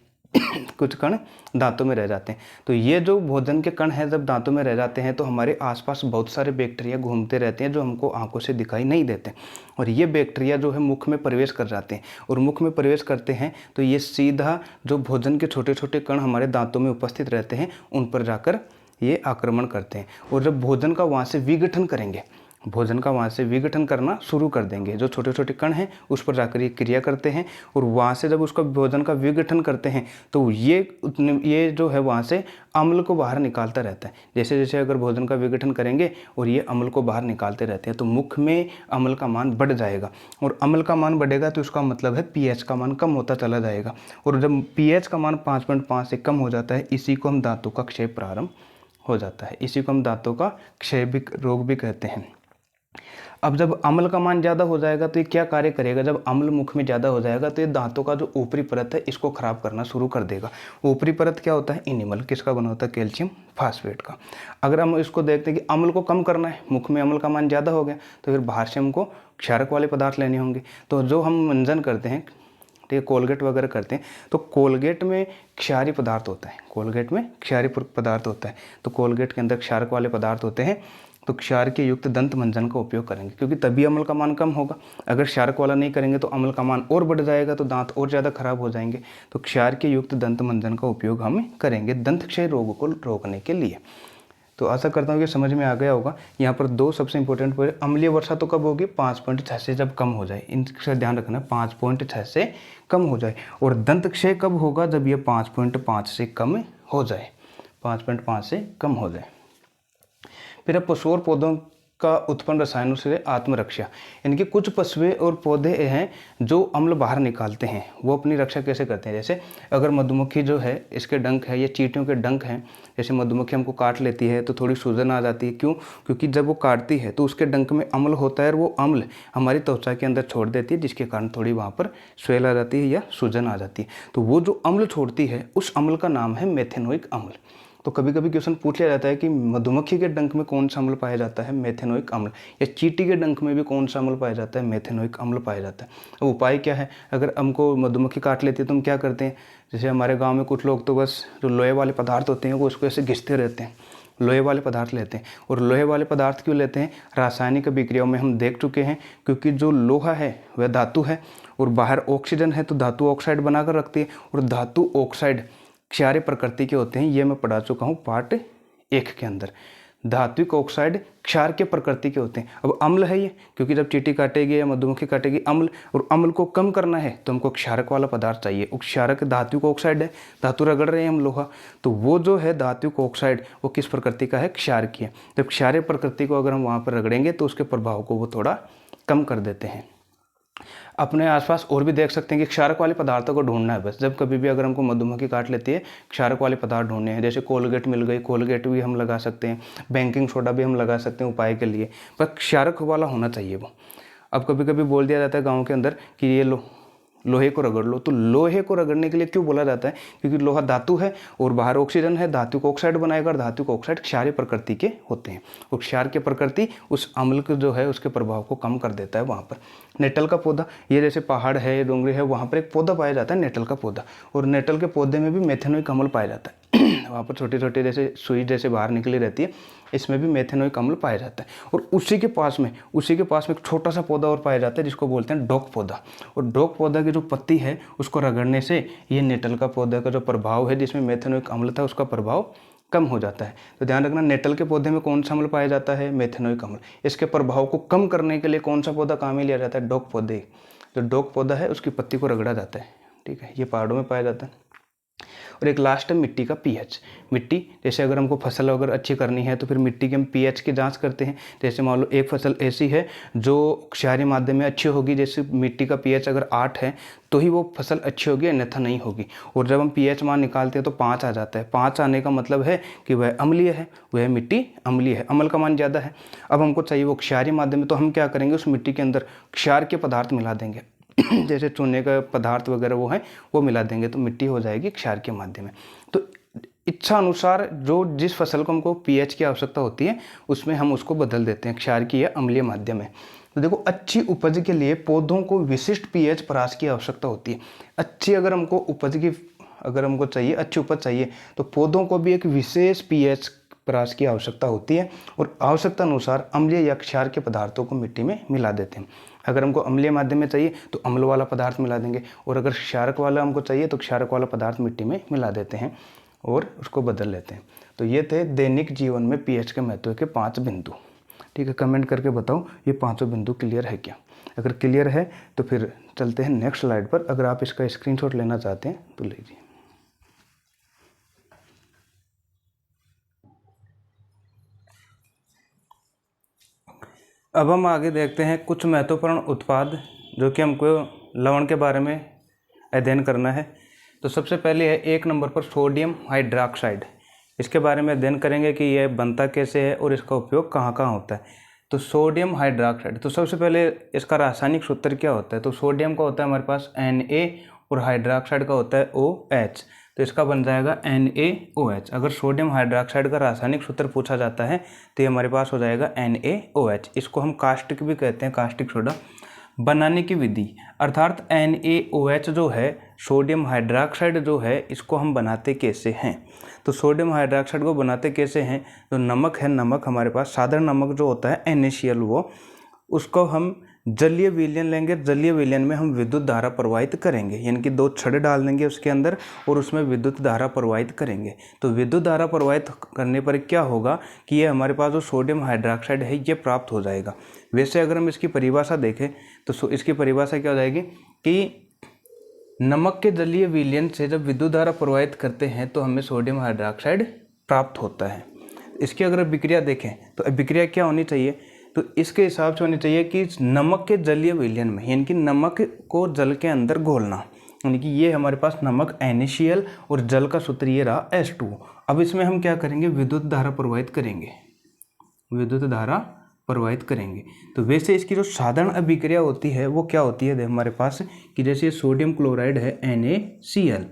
कुछ कण दांतों में रह जाते हैं। तो ये जो भोजन के कण हैं जब दांतों में रह जाते हैं तो हमारे आसपास बहुत सारे बैक्टीरिया घूमते रहते हैं जो हमको आंखों से दिखाई नहीं देते, और ये बैक्टीरिया जो है मुख में प्रवेश कर जाते हैं, और मुख में प्रवेश करते हैं तो ये सीधा जो भोजन के छोटे छोटे कण हमारे दांतों में उपस्थित रहते हैं उन पर जाकर ये आक्रमण करते हैं। और जब भोजन का वहाँ से विघटन करेंगे, भोजन का वहाँ से विघटन करना शुरू कर देंगे, जो छोटे छोटे कण हैं उस पर जाकर ये क्रिया करते हैं, और वहाँ से जब उसका भोजन का विघटन करते हैं तो ये जो है वहाँ से अम्ल को बाहर निकालता रहता है। जैसे जैसे अगर भोजन का विघटन करेंगे और ये अम्ल को बाहर निकालते रहते हैं तो मुख में अम्ल का मान बढ़ जाएगा, और अम्ल का मान बढ़ेगा तो उसका मतलब है पीएच का मान कम होता चला जाएगा, और जब पीएच का मान 5.5 से कम हो जाता है, इसी को हम दांतों का क्षय प्रारंभ हो जाता है। इसी को हम दांतों का क्षय भी रोग भी कहते हैं। अब जब अम्ल का मान ज़्यादा हो जाएगा तो ये क्या कार्य करेगा, जब अम्ल मुख में ज़्यादा हो जाएगा तो ये दांतों का जो ऊपरी परत है इसको खराब करना शुरू कर देगा। ऊपरी परत क्या होता है, इनिमल, किसका बना होता है, कैल्शियम फास्फेट का। अगर हम इसको देखते हैं कि अम्ल को कम करना है, मुख में अम्ल का मान ज़्यादा हो गया, तो फिर बाहर से हमको क्षारक वाले पदार्थ लेने होंगे। तो जो हम मंजन करते हैं, ठीक है, कोलगेट वगैरह करते हैं, तो कोलगेट में क्षारीय पदार्थ होता है, कोलगेट में क्षारीय पदार्थ होता है, तो कोलगेट के अंदर क्षारक वाले पदार्थ होते हैं, तो क्षार के युक्त दंत मंजन का उपयोग करेंगे, क्योंकि तभी अम्ल का मान कम होगा। अगर क्षारक वाला नहीं करेंगे तो अम्ल का मान और बढ़ जाएगा, तो दांत और ज़्यादा खराब हो जाएंगे। तो क्षार के युक्त दंत मंजन का उपयोग हम करेंगे दंत क्षय रोग को रोकने के लिए। तो आशा करता हूँ कि समझ में आ गया होगा। यहाँ पर दो सबसे इंपॉर्टेंट पॉइंट, अम्लीय वर्षा तो कब होगी, 5.6 से जब कम हो जाए, इनका ध्यान रखना, 5.6 से कम हो जाए। और दंत क्षय कब होगा, जब ये 5.5 से कम हो जाए, 5.5 से कम हो जाए। फिर अब पशु और पौधों का उत्पन्न रसायनों से आत्मरक्षा, इनके कुछ पशुएं और पौधे हैं जो अम्ल बाहर निकालते हैं, वो अपनी रक्षा कैसे करते हैं। जैसे अगर मधुमक्खी जो है, इसके डंक है या चींटियों के डंक हैं, जैसे मधुमक्खी हमको काट लेती है तो थोड़ी सूजन आ जाती है, क्यों, क्योंकि जब वो काटती है तो उसके डंक में अम्ल होता है, और वो अम्ल हमारी त्वचा के अंदर छोड़ देती है, जिसके कारण थोड़ी वहाँ पर स्वेल आ जाती है या सूजन आ जाती है। तो वो जो अम्ल छोड़ती है उस अम्ल का नाम है मेथेनोइक अम्ल। तो कभी कभी क्वेश्चन पूछ लिया जाता है कि मधुमक्खी के डंक में कौन सा अम्ल पाया जाता है, मेथेनोइक अम्ल, या चींटी के डंक में भी कौन सा अम्ल पाया जाता है, मेथेनोइक अम्ल पाया जाता है। अब उपाय क्या है, अगर हमको मधुमक्खी काट लेती है तो हम क्या करते हैं, जैसे हमारे गांव में कुछ लोग तो बस जो लोहे वाले पदार्थ होते हैं वो उसको ऐसे घिसते रहते हैं, लोहे वाले पदार्थ लेते हैं। और लोहे वाले पदार्थ क्यों लेते हैं, रासायनिक अभिक्रियाओं में हम देख चुके हैं, क्योंकि जो लोहा है वह धातु है और बाहर ऑक्सीजन है, तो धातु ऑक्साइड बनाकर रखती है, और धातु ऑक्साइड क्षारीय प्रकृति के होते हैं। ये मैं पढ़ा चुका हूँ पार्ट 1 के अंदर। धात्विक ऑक्साइड क्षार के प्रकृति के होते हैं। अब अम्ल है ये, क्योंकि जब चींटी काटेगी या मधुमक्खी काटेगी अम्ल, और अम्ल को कम करना है तो हमको क्षारक वाला पदार्थ चाहिए। क्षारक धात्विक ऑक्साइड है, धातु रगड़ रहे हैं हम लोहा, तो वो जो है धात्विक ऑक्साइड वो किस प्रकृति का है, क्षार की है। जब क्षारीय प्रकृति को अगर हम वहाँ पर रगड़ेंगे तो उसके प्रभाव को वो थोड़ा कम कर देते हैं। अपने आसपास और भी देख सकते हैं कि क्षारक वाले पदार्थों को ढूंढना है बस। जब कभी भी अगर हमको मधुमक्खी काट लेती है, क्षारक वाले पदार्थ ढूंढने हैं, जैसे कोलगेट मिल गई, कोलगेट भी हम लगा सकते हैं, बेकिंग सोडा भी हम लगा सकते हैं उपाय के लिए, पर क्षारक वाला होना चाहिए वो। अब कभी कभी बोल दिया जाता है गाँव के अंदर कि ये लो लोहे को रगड़ लो, तो लोहे को रगड़ने के लिए क्यों बोला जाता है, क्योंकि लोहा धातु है और बाहर ऑक्सीजन है, धातु को ऑक्साइड बनाएगा, और धातु को ऑक्साइड क्षारीय प्रकृति के होते हैं, और क्षार की प्रकृति उस अम्ल को जो है उसके प्रभाव को कम कर देता है। वहाँ पर नेटल का पौधा, ये जैसे पहाड़ है, डोंगरी है, वहाँ पर एक पौधा पाया जाता है नेटल का पौधा, और नेटल के पौधे में भी मेथेनोइक अम्ल पाया जाता है। वहाँ पर छोटे छोटे जैसे सुई जैसे बाहर निकली रहती है, इसमें भी मेथेनोइक अम्ल पाया जाता है। और उसी के पास में एक छोटा सा पौधा और पाया जाता है जिसको बोलते हैं डोक पौधा, और डोक पौधा की जो पत्ती है उसको रगड़ने से ये नेटल का पौधा का जो प्रभाव है जिसमें मेथेनोइक अम्ल था उसका प्रभाव कम हो जाता है। तो ध्यान रखना, नेटल के पौधे में कौन सा अम्ल पाया जाता है, मेथेनोइक अम्ल। इसके प्रभाव को कम करने के लिए कौन सा पौधा काम में लिया जाता है, डोक पौधे। जो डोक पौधा है उसकी पत्ती को रगड़ा जाता है, ठीक है, ये पहाड़ों में पाया जाता है। और एक लास्ट है मिट्टी का पीएच। मिट्टी, जैसे अगर हमको फसल अगर अच्छी करनी है तो फिर मिट्टी के हम पीएच की जांच करते हैं। जैसे मान लो एक फसल ऐसी है जो क्षारीय माध्यम में अच्छी होगी, जैसे मिट्टी का पीएच अगर 8 है तो ही वो फसल अच्छी होगी, अन्यथा नहीं होगी। और जब हम पीएच मान निकालते हैं तो 5 आ जाता है। 5 आने का मतलब है कि वह अम्लीय है, वह मिट्टी अम्लीय है, अम्ल का मान ज़्यादा है। अब हमको चाहिए वो क्षारीय माध्यम में, तो हम क्या करेंगे, उस मिट्टी के अंदर क्षार के पदार्थ मिला देंगे जैसे चूने का पदार्थ वगैरह वो है वो मिला देंगे, तो मिट्टी हो जाएगी क्षार के माध्यम में। तो इच्छा अनुसार जो जिस फसल को हमको पीएच की आवश्यकता होती है उसमें हम उसको बदल देते हैं, क्षार की या अम्लीय माध्यम में। तो देखो, अच्छी उपज के लिए पौधों को विशिष्ट पीएच परास की आवश्यकता होती है। अच्छी अगर हमको उपज की चाहिए, अच्छी उपज चाहिए, तो पौधों को भी एक विशेष पीएच परास की आवश्यकता होती है, और आवश्यकता अनुसार अम्लीय या क्षार के पदार्थों को मिट्टी में मिला देते हैं। अगर हमको अम्लीय माध्यम में चाहिए तो अम्ल वाला पदार्थ मिला देंगे, और अगर क्षारक वाला हमको चाहिए तो क्षारक वाला पदार्थ मिट्टी में मिला देते हैं। और उसको बदल लेते हैं। तो ये थे दैनिक जीवन में पीएच के महत्व के 5 बिंदु। ठीक है, कमेंट करके बताओ ये 5 बिंदु क्लियर है क्या। अगर क्लियर है तो फिर चलते हैं नेक्स्ट स्लाइड पर। अगर आप इसका स्क्रीनशॉट लेना चाहते हैं तो लीजिए। अब हम आगे देखते हैं कुछ महत्वपूर्ण उत्पाद जो कि हमको लवण के बारे में अध्ययन करना है। तो सबसे पहले है 1 नंबर पर सोडियम हाइड्रॉक्साइड। इसके बारे में अध्ययन करेंगे कि यह बनता कैसे है और इसका उपयोग कहाँ कहाँ होता है। तो सोडियम हाइड्रॉक्साइड, तो सबसे पहले इसका रासायनिक सूत्र क्या होता है। तो सोडियम का होता है हमारे पास Na और हाइड्रॉक्साइड का होता है OH। तो इसका बन जाएगा NaOH। अगर सोडियम हाइड्रॉक्साइड का रासायनिक सूत्र पूछा जाता है तो ये हमारे पास हो जाएगा NaOH। इसको हम कास्टिक भी कहते हैं, कास्टिक सोडा। बनाने की विधि अर्थात NaOH जो है, सोडियम हाइड्रॉक्साइड जो है, इसको हम बनाते कैसे हैं। तो सोडियम हाइड्रॉक्साइड को बनाते कैसे हैं, तो नमक है, नमक हमारे पास साधारण नमक जो होता है NaCl, वो उसको हम जलीय विलयन लेंगे। जलीय विलयन में हम विद्युत धारा प्रवाहित करेंगे, यानी कि 2 छड़ डाल देंगे उसके अंदर और उसमें विद्युत धारा प्रवाहित करेंगे। तो विद्युत धारा प्रवाहित करने पर क्या होगा कि ये हमारे पास जो सोडियम हाइड्रॉक्साइड है ये प्राप्त हो जाएगा। वैसे अगर हम इसकी परिभाषा देखें तो इसकी परिभाषा क्या हो जाएगी कि नमक के जलीय विलयन से जब विद्युत धारा प्रवाहित करते हैं तो हमें सोडियम हाइड्रॉक्साइड प्राप्त होता है। इसकी अगर विक्रिया देखें तो विक्रिया क्या होनी चाहिए, तो इसके हिसाब से होनी चाहिए कि नमक के जलीय विलयन में, यानी कि नमक को जल के अंदर घोलना, यानी कि ये हमारे पास नमक NaCl और जल का सूत्र ये रहा H2O। अब इसमें हम क्या करेंगे, विद्युत धारा प्रवाहित करेंगे, विद्युत धारा प्रवाहित करेंगे। तो वैसे इसकी जो साधारण अभिक्रिया होती है वो क्या होती है हमारे पास कि जैसे सोडियम क्लोराइड है NaCl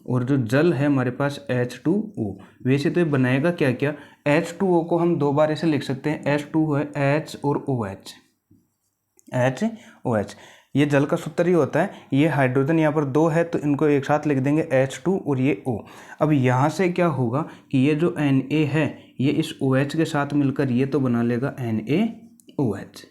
और जो जल है हमारे पास H2O। वैसे तो ये बनाएगा क्या क्या, H2O को हम 2 बार ऐसे लिख सकते हैं, H2O है H और OH, HOH। ये जल का सूत्र ही होता है। ये हाइड्रोजन यहाँ पर 2 है तो इनको एक साथ लिख देंगे H2 और ये O। अब यहाँ से क्या होगा कि ये जो Na है ये इस OH के साथ मिलकर ये तो बना लेगा NaOH,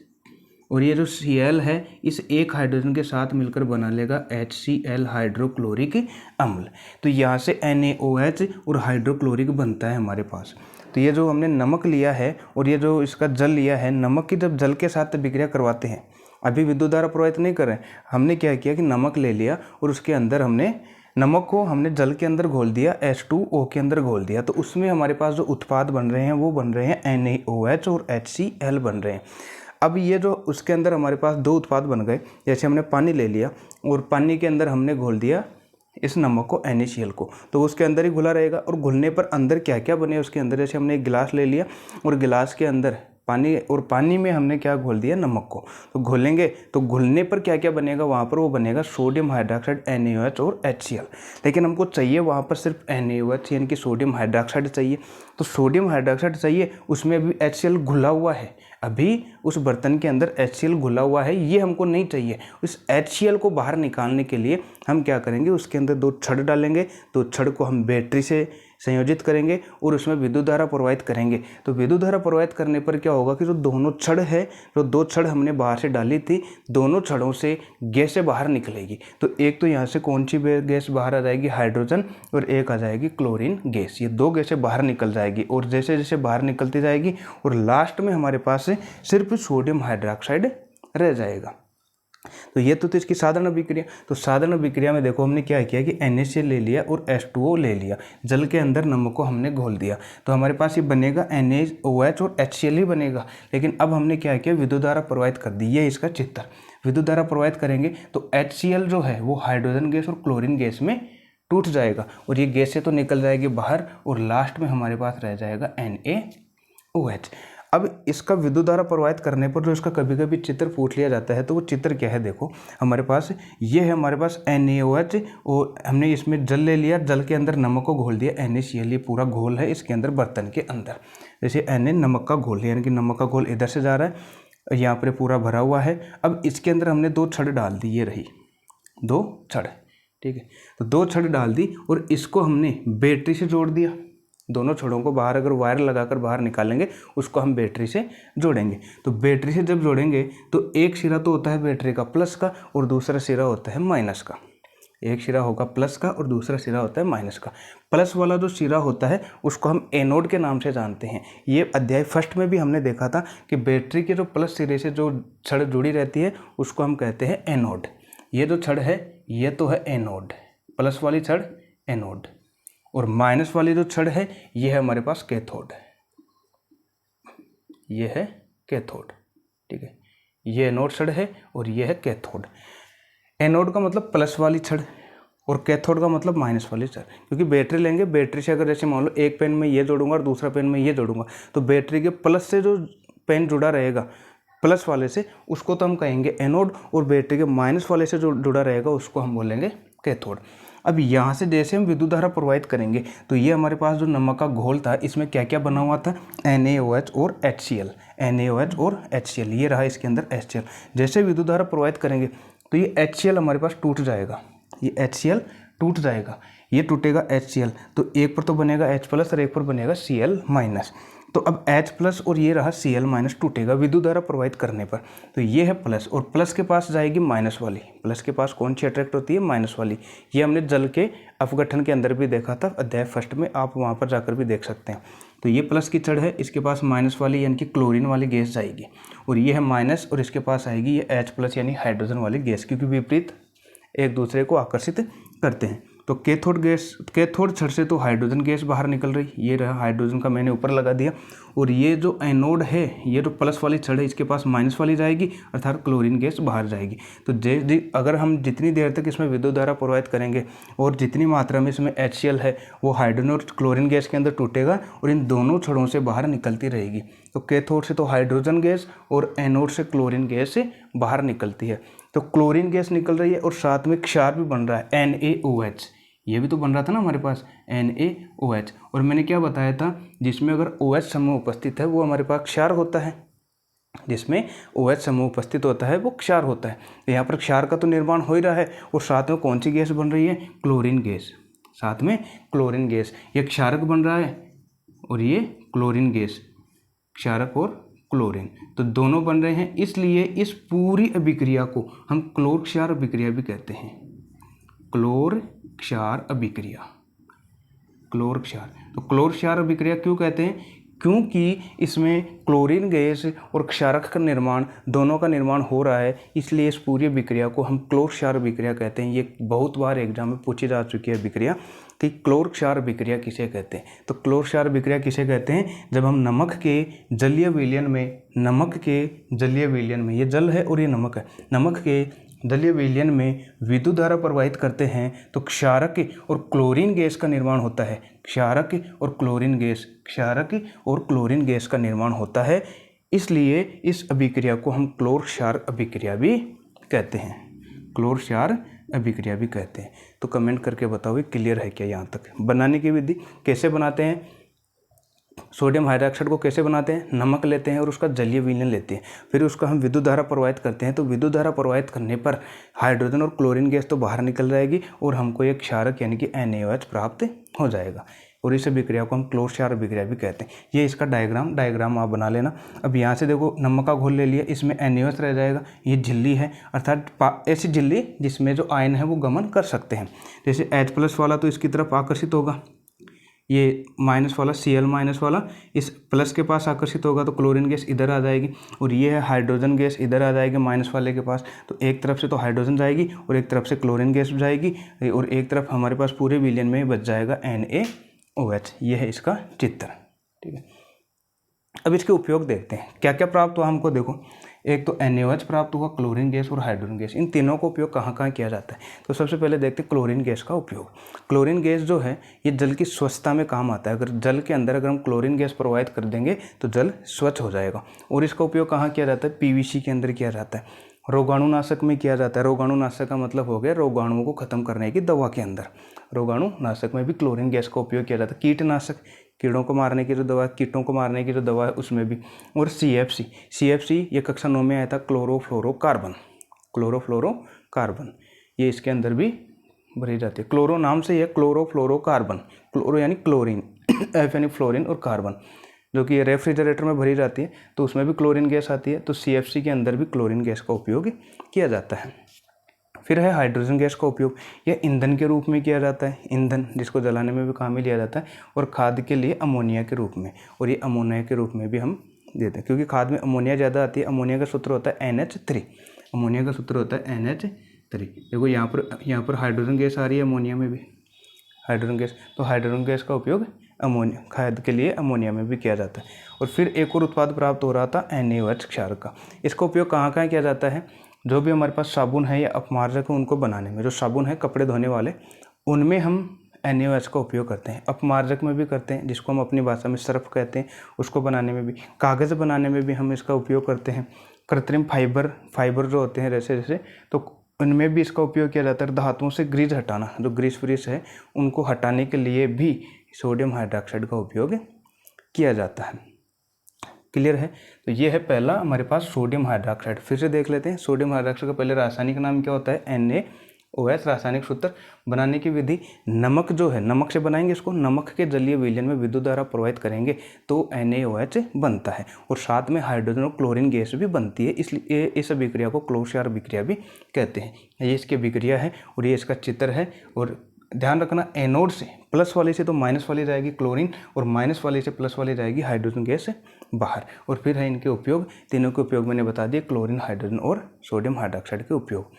और ये जो Cl है इस एक हाइड्रोजन के साथ मिलकर बना लेगा HCl हाइड्रोक्लोरिक अम्ल। तो यहाँ से NaOH और हाइड्रोक्लोरिक बनता है हमारे पास। तो ये जो हमने नमक लिया है और ये जो इसका जल लिया है, नमक की जब जल के साथ विक्रिया करवाते हैं, अभी विद्युत धारा प्रवाहित नहीं कर रहे हैं, हमने क्या किया कि नमक ले लिया और उसके अंदर नमक को हमने जल के अंदर घोल दिया, H2O के अंदर घोल दिया। तो उसमें हमारे पास जो उत्पाद बन रहे हैं वो बन रहे हैं NaOH और HCl बन रहे हैं। अब ये जो उसके अंदर हमारे पास 2 उत्पाद बन गए, जैसे हमने पानी ले लिया और पानी के अंदर हमने घोल दिया इस नमक को NaCl को, तो उसके अंदर ही घुला रहेगा। और घुलने पर अंदर क्या क्या बने उसके अंदर, जैसे हमने एक गिलास ले लिया और गिलास के अंदर पानी और पानी में हमने क्या घोल दिया, नमक को। तो घोलेंगे तो घुलने पर क्या क्या बनेगा वहाँ पर, वो बनेगा सोडियम हाइड्रॉक्साइड NaOH और HCl। लेकिन हमको चाहिए वहाँ पर सिर्फ NaOH यानी कि सोडियम हाइड्रॉक्साइड चाहिए। तो सोडियम हाइड्रॉक्साइड चाहिए, उसमें अभी HCl घुला हुआ है, अभी उस बर्तन के अंदर HCl घुला हुआ है, ये हमको नहीं चाहिए। उस HCl को बाहर निकालने के लिए हम क्या करेंगे, उसके अंदर 2 छड़ डालेंगे। तो छड़ को हम बैटरी से संयोजित करेंगे और उसमें विद्युत धारा प्रवाहित करेंगे। तो विद्युत धारा प्रवाहित करने पर क्या होगा कि जो दोनों छड़ है, जो 2 छड़ हमने बाहर से डाली थी, दोनों छड़ों से गैसें बाहर निकलेगी। तो एक तो यहाँ से कौन सी गैस बाहर आ जाएगी, हाइड्रोजन, और एक आ जाएगी क्लोरीन गैस। ये 2 गैसें बाहर निकल जाएगी और जैसे जैसे बाहर निकलती जाएगी और लास्ट में हमारे पास सिर्फ सोडियम हाइड्रॉक्साइड रह जाएगा। तो ये तो इसकी साधारण अभिक्रिया। तो साधारण अभिक्रिया में देखो हमने क्या किया कि NaCl ले लिया और H2O ले लिया, जल के अंदर नमक को हमने घोल दिया, तो हमारे पास ये बनेगा NaOH और HCl ही बनेगा। लेकिन अब हमने क्या किया, विद्युत धारा प्रवाहित कर दी। ये इसका चित्र, विद्युत धारा प्रवाहित करेंगे तो HCl जो है वो हाइड्रोजन गैस और क्लोरीन गैस में टूट जाएगा और ये गैसें तो निकल जाएगी बाहर और लास्ट में हमारे पास रह जाएगा NaOH। अब इसका विद्युत धारा प्रवाहित करने पर जो इसका कभी कभी चित्र पूछ लिया जाता है, तो वो चित्र क्या है, देखो हमारे पास ये है, हमारे पास NaOH और हमने इसमें जल ले लिया, जल के अंदर नमक को घोल दिया, NaCl, ये पूरा घोल है इसके अंदर बर्तन के अंदर। जैसे Na नमक का घोल है, यानी कि नमक का घोल इधर से जा रहा है, यहाँ पर पूरा भरा हुआ है। अब इसके अंदर हमने 2 छड़ डाल दी, ये रही 2 छड़, ठीक है। तो 2 छड़ डाल दी और इसको हमने बैटरी से जोड़ दिया। दोनों छड़ों को बाहर अगर वायर लगाकर बाहर निकालेंगे, उसको हम बैटरी से जोड़ेंगे। तो बैटरी से जब जोड़ेंगे तो एक सिरा तो होता है बैटरी का प्लस का और दूसरा सिरा होता है माइनस का। एक सिरा होगा प्लस का और दूसरा सिरा होता है माइनस का। प्लस वाला जो सिरा होता है उसको हम एनोड के नाम से जानते हैं। ये अध्याय फर्स्ट में भी हमने देखा था कि बैटरी के जो प्लस सिरे से जो छड़ जुड़ी रहती है उसको हम कहते हैं एनोड। ये जो छड़ है ये तो है एनोड, प्लस वाली छड़ एनोड, और माइनस वाली जो छड़ है ये है हमारे पास कैथोड। ये है कैथोड, ठीक है। ये एनोड छड़ है और ये है कैथोड। एनोड का मतलब प्लस वाली छड़ और कैथोड का मतलब माइनस वाली छड़। क्योंकि बैटरी लेंगे, बैटरी से अगर जैसे मान लो एक पेन में ये जोड़ूंगा और दूसरा पेन में ये जोड़ूंगा तो बैटरी के प्लस से जो पेन जुड़ा रहेगा प्लस वाले से उसको तो हम कहेंगे एनोड, और बैटरी के माइनस वाले से जो जुड़ा रहेगा उसको हम बोलेंगे कैथोड। अब यहाँ से जैसे हम विद्युत धारा प्रवाहित करेंगे तो ये हमारे पास जो नमक का घोल था इसमें क्या क्या बना हुआ था, NaOH और HCl, NaOH और HCl, ये रहा इसके अंदर HCl। जैसे विद्युत धारा प्रवाहित करेंगे तो ये HCl हमारे पास टूट जाएगा, ये HCl टूट जाएगा, ये टूटेगा HCl, तो एक पर तो बनेगा H प्लस और एक पर बनेगा Cl माइनस। तो अब H प्लस और ये रहा Cl माइनस टूटेगा विद्युत धारा प्रवाहित करने पर, तो ये है प्लस, और प्लस के पास जाएगी माइनस वाली। प्लस के पास कौन सी अट्रैक्ट होती है, माइनस वाली। ये हमने जल के अपघटन के अंदर भी देखा था अध्याय फर्स्ट में, आप वहाँ पर जाकर भी देख सकते हैं। तो ये प्लस की छड़ है, इसके पास माइनस वाली यानी कि क्लोरीन वाली गैस जाएगी, और ये है माइनस, और इसके पास आएगी ये H प्लस यानी हाइड्रोजन वाली गैस, क्योंकि विपरीत एक दूसरे को आकर्षित करते हैं। तो कैथोड गैस, कैथोड छड़ से तो हाइड्रोजन गैस बाहर निकल रही, ये रहा हाइड्रोजन का मैंने ऊपर लगा दिया, और ये जो एनोड है ये जो प्लस वाली छड़ है इसके पास माइनस वाली जाएगी अर्थात क्लोरीन गैस बाहर जाएगी। तो अगर हम जितनी देर तक इसमें विद्युत धारा प्रवाहित करेंगे और जितनी मात्रा में इसमें HCl है वो हाइड्रोजन और क्लोरीन गैस के अंदर टूटेगा और इन दोनों छड़ों से बाहर निकलती रहेगी। तो कैथोड से तो हाइड्रोजन गैस और एनोड से क्लोरीन गैस से बाहर निकलती है। तो क्लोरीन गैस निकल रही है और साथ में क्षार भी बन रहा है NaOH, ये भी तो बन रहा था ना हमारे पास NaOH, और मैंने क्या बताया था जिसमें अगर OH समूह उपस्थित है वो हमारे पास क्षार होता है, जिसमें OH समूह उपस्थित होता है वो क्षार होता है। तो यहाँ पर क्षार का तो निर्माण हो ही रहा है, और साथ में कौन सी गैस बन रही है, क्लोरीन गैस, साथ में क्लोरीन गैस। ये क्षारक बन रहा है और ये क्लोरीन गैस, क्षारक और क्लोरीन, तो दोनों बन रहे हैं, इसलिए इस पूरी अभिक्रिया को हम क्लोर क्षार अभिक्रिया भी कहते हैं। क्लोर क्षार अभिक्रिया, क्लोर क्षार। तो क्लोर क्षार अभिक्रिया क्यों कहते हैं, क्योंकि इसमें क्लोरीन गैस और क्षारक का निर्माण, दोनों का निर्माण हो रहा है, इसलिए इस पूरी अभिक्रिया को हम क्लोर क्षार अभिक्रिया कहते हैं। ये बहुत बार एग्जाम में पूछी जा चुकी है अभिक्रिया कि क्लोर क्षार अभिक्रिया किसे कहते हैं। तो क्लोर क्षार अभिक्रिया किसे कहते हैं, जब हम नमक के जलीय विलयन में, नमक के जलीय विलयन में, ये जल है और ये नमक है, नमक के जलीय विलयन में विद्युत धारा प्रवाहित करते हैं तो क्षारक और क्लोरीन गैस का निर्माण होता है। क्षारक और क्लोरीन गैस, क्षारक और क्लोरीन गैस का निर्माण होता है, इसलिए इस अभिक्रिया को हम क्लोर क्षार अभिक्रिया भी कहते हैं, क्लोर क्षार अभिक्रिया भी कहते हैं। तो कमेंट करके बताओ ये क्लियर है क्या यहाँ तक। बनाने की विधि कैसे बनाते हैं, सोडियम हाइड्रोक्साइड को कैसे बनाते हैं, नमक लेते हैं और उसका जलीय विलयन लेते हैं, फिर उसका हम विद्युत धारा प्रवाहित करते हैं। तो विद्युत धारा प्रवाहित करने पर हाइड्रोजन और क्लोरीन गैस तो बाहर निकल जाएगी और हमको एक क्षारक यानी कि NaOH प्राप्त हो जाएगा, और इस अभिक्रिया को हम क्लोर क्षार अभिक्रिया भी कहते हैं। ये इसका डायग्राम आप बना लेना। अब यहाँ से देखो नमक का घोल ले लिया, इसमें NaOH रह जाएगा, ये झिल्ली है अर्थात ऐसी झिल्ली जिसमें जो आयन है वो गमन कर सकते हैं। जैसे H प्लस वाला तो इसकी तरफ आकर्षित होगा, ये माइनस वाला Cl माइनस वाला इस प्लस के पास आकर्षित होगा तो क्लोरीन गैस इधर आ जाएगी, और ये है हाइड्रोजन गैस इधर आ जाएगी माइनस वाले के पास। तो एक तरफ से तो हाइड्रोजन जाएगी और एक तरफ से क्लोरीन गैस जाएगी, और एक तरफ हमारे पास पूरे विलयन में बच जाएगा NaOH। ये है इसका चित्र, ठीक है। अब इसके उपयोग देखते हैं क्या क्या प्राप्त हुआ हमको। देखो एक तो NaOH प्राप्त हुआ, क्लोरीन गैस और हाइड्रोजन गैस, इन तीनों का उपयोग कहाँ कहाँ किया जाता है। तो सबसे पहले देखते हैं क्लोरीन गैस का उपयोग। क्लोरीन गैस जो है ये जल की स्वच्छता में काम आता है। अगर जल के अंदर अगर हम क्लोरीन गैस प्रोवाइड कर देंगे तो जल स्वच्छ हो जाएगा। और इसका उपयोग कहाँ किया जाता है, PVC के अंदर किया जाता है, रोगाणुनाशक में किया जाता है। रोगाणुनाशक का मतलब हो गया रोगाणुओं को खत्म करने की दवा के अंदर, रोगाणुनाशक में भी क्लोरीन गैस का उपयोग किया जाता है। कीटनाशक, कीड़ों को मारने की जो दवा, कीटों को मारने की जो दवा है उसमें भी। और CFC ये कक्षा 9 में आया था, क्लोरोफ्लोरोकार्बन, क्लोरोफ्लोरोकार्बन ये इसके अंदर भी भरी जाती है। क्लोरो नाम से यह क्लोरोफ्लोरोकार्बन, क्लोरो यानी क्लोरीन, F यानी फ्लोरीन और कार्बन, जो कि रेफ्रिजरेटर में भरी जाती है तो उसमें भी क्लोरीन गैस आती है। तो CFC के अंदर भी क्लोरीन गैस का उपयोग किया जाता है। फिर है हाइड्रोजन गैस का उपयोग। यह ईंधन के रूप में किया जाता है, ईंधन जिसको जलाने में भी काम में लिया जाता है, और खाद के लिए अमोनिया के रूप में, और ये अमोनिया के रूप में भी हम देते हैं क्योंकि खाद में अमोनिया ज़्यादा आती है। अमोनिया का सूत्र होता है NH3, अमोनिया का सूत्र होता है NH3। देखो यहाँ पर हाइड्रोजन गैस आ रही है, अमोनिया में भी हाइड्रोजन गैस, तो हाइड्रोजन गैस का उपयोग अमोनिया खाद के लिए अमोनिया में भी किया जाता है। और फिर एक और उत्पाद प्राप्त हो रहा था NaOH क्षारक का। इसका उपयोग कहाँ कहाँ किया जाता है? जो भी हमारे पास साबुन है या अपमार्जक है उनको बनाने में, जो साबुन है कपड़े धोने वाले, उनमें हम NaOH का उपयोग करते हैं। अपमार्जक में भी करते हैं, जिसको हम अपनी भाषा में सर्फ कहते हैं, उसको बनाने में भी, कागज़ बनाने में भी हम इसका उपयोग करते हैं। कृत्रिम फाइबर जो होते हैं जैसे तो उनमें भी इसका उपयोग किया जाता है। धातुओं से ग्रीस हटाना, जो ग्रीस फ्रीस है उनको हटाने के लिए भी सोडियम हाइड्रोक्साइड का उपयोग किया जाता है। क्लियर है? तो ये है पहला हमारे पास सोडियम हाइड्रोक्साइड। फिर से देख लेते हैं सोडियम हाइड्रोक्साइड का पहले रासायनिक नाम क्या होता है? NaOH। रासायनिक सूत्र, बनाने की विधि, नमक जो है, नमक से बनाएंगे इसको, नमक के जलीय विलयन में विद्युत धारा प्रवाहित करेंगे तो NaOH बनता है, और साथ में हाइड्रोजन और क्लोरीन गैस भी बनती है, इसलिए इस अभिक्रिया को क्लोसियर अभिक्रिया भी कहते हैं। ये इसकी अभिक्रिया है और ये इसका चित्र है। और ध्यान रखना, एनोड से प्लस वाले से तो माइनस वाली जाएगी क्लोरीन, और माइनस वाले से प्लस वाली जाएगी हाइड्रोजन गैस बाहर। और फिर है इनके उपयोग, तीनों के उपयोग मैंने बता दिए, क्लोरीन, हाइड्रोजन और सोडियम हाइड्रोक्साइड के उपयोग।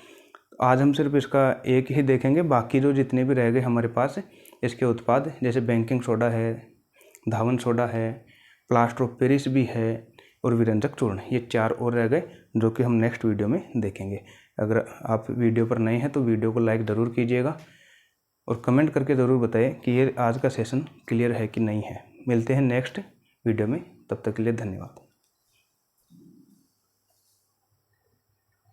आज हम सिर्फ इसका एक ही देखेंगे, बाकी जो जितने भी रह गए हमारे पास इसके उत्पाद, जैसे बेकिंग सोडा है, धावन सोडा है, प्लास्टर ऑफ पेरिस भी है, और विरंजक चूर्ण, ये 4 और रह गए जो कि हम नेक्स्ट वीडियो में देखेंगे। अगर आप वीडियो पर नए हैं तो वीडियो को लाइक ज़रूर कीजिएगा और कमेंट करके ज़रूर बताएं कि ये आज का सेशन क्लियर है कि नहीं है। मिलते हैं नेक्स्ट वीडियो में, तब तक के लिए धन्यवाद।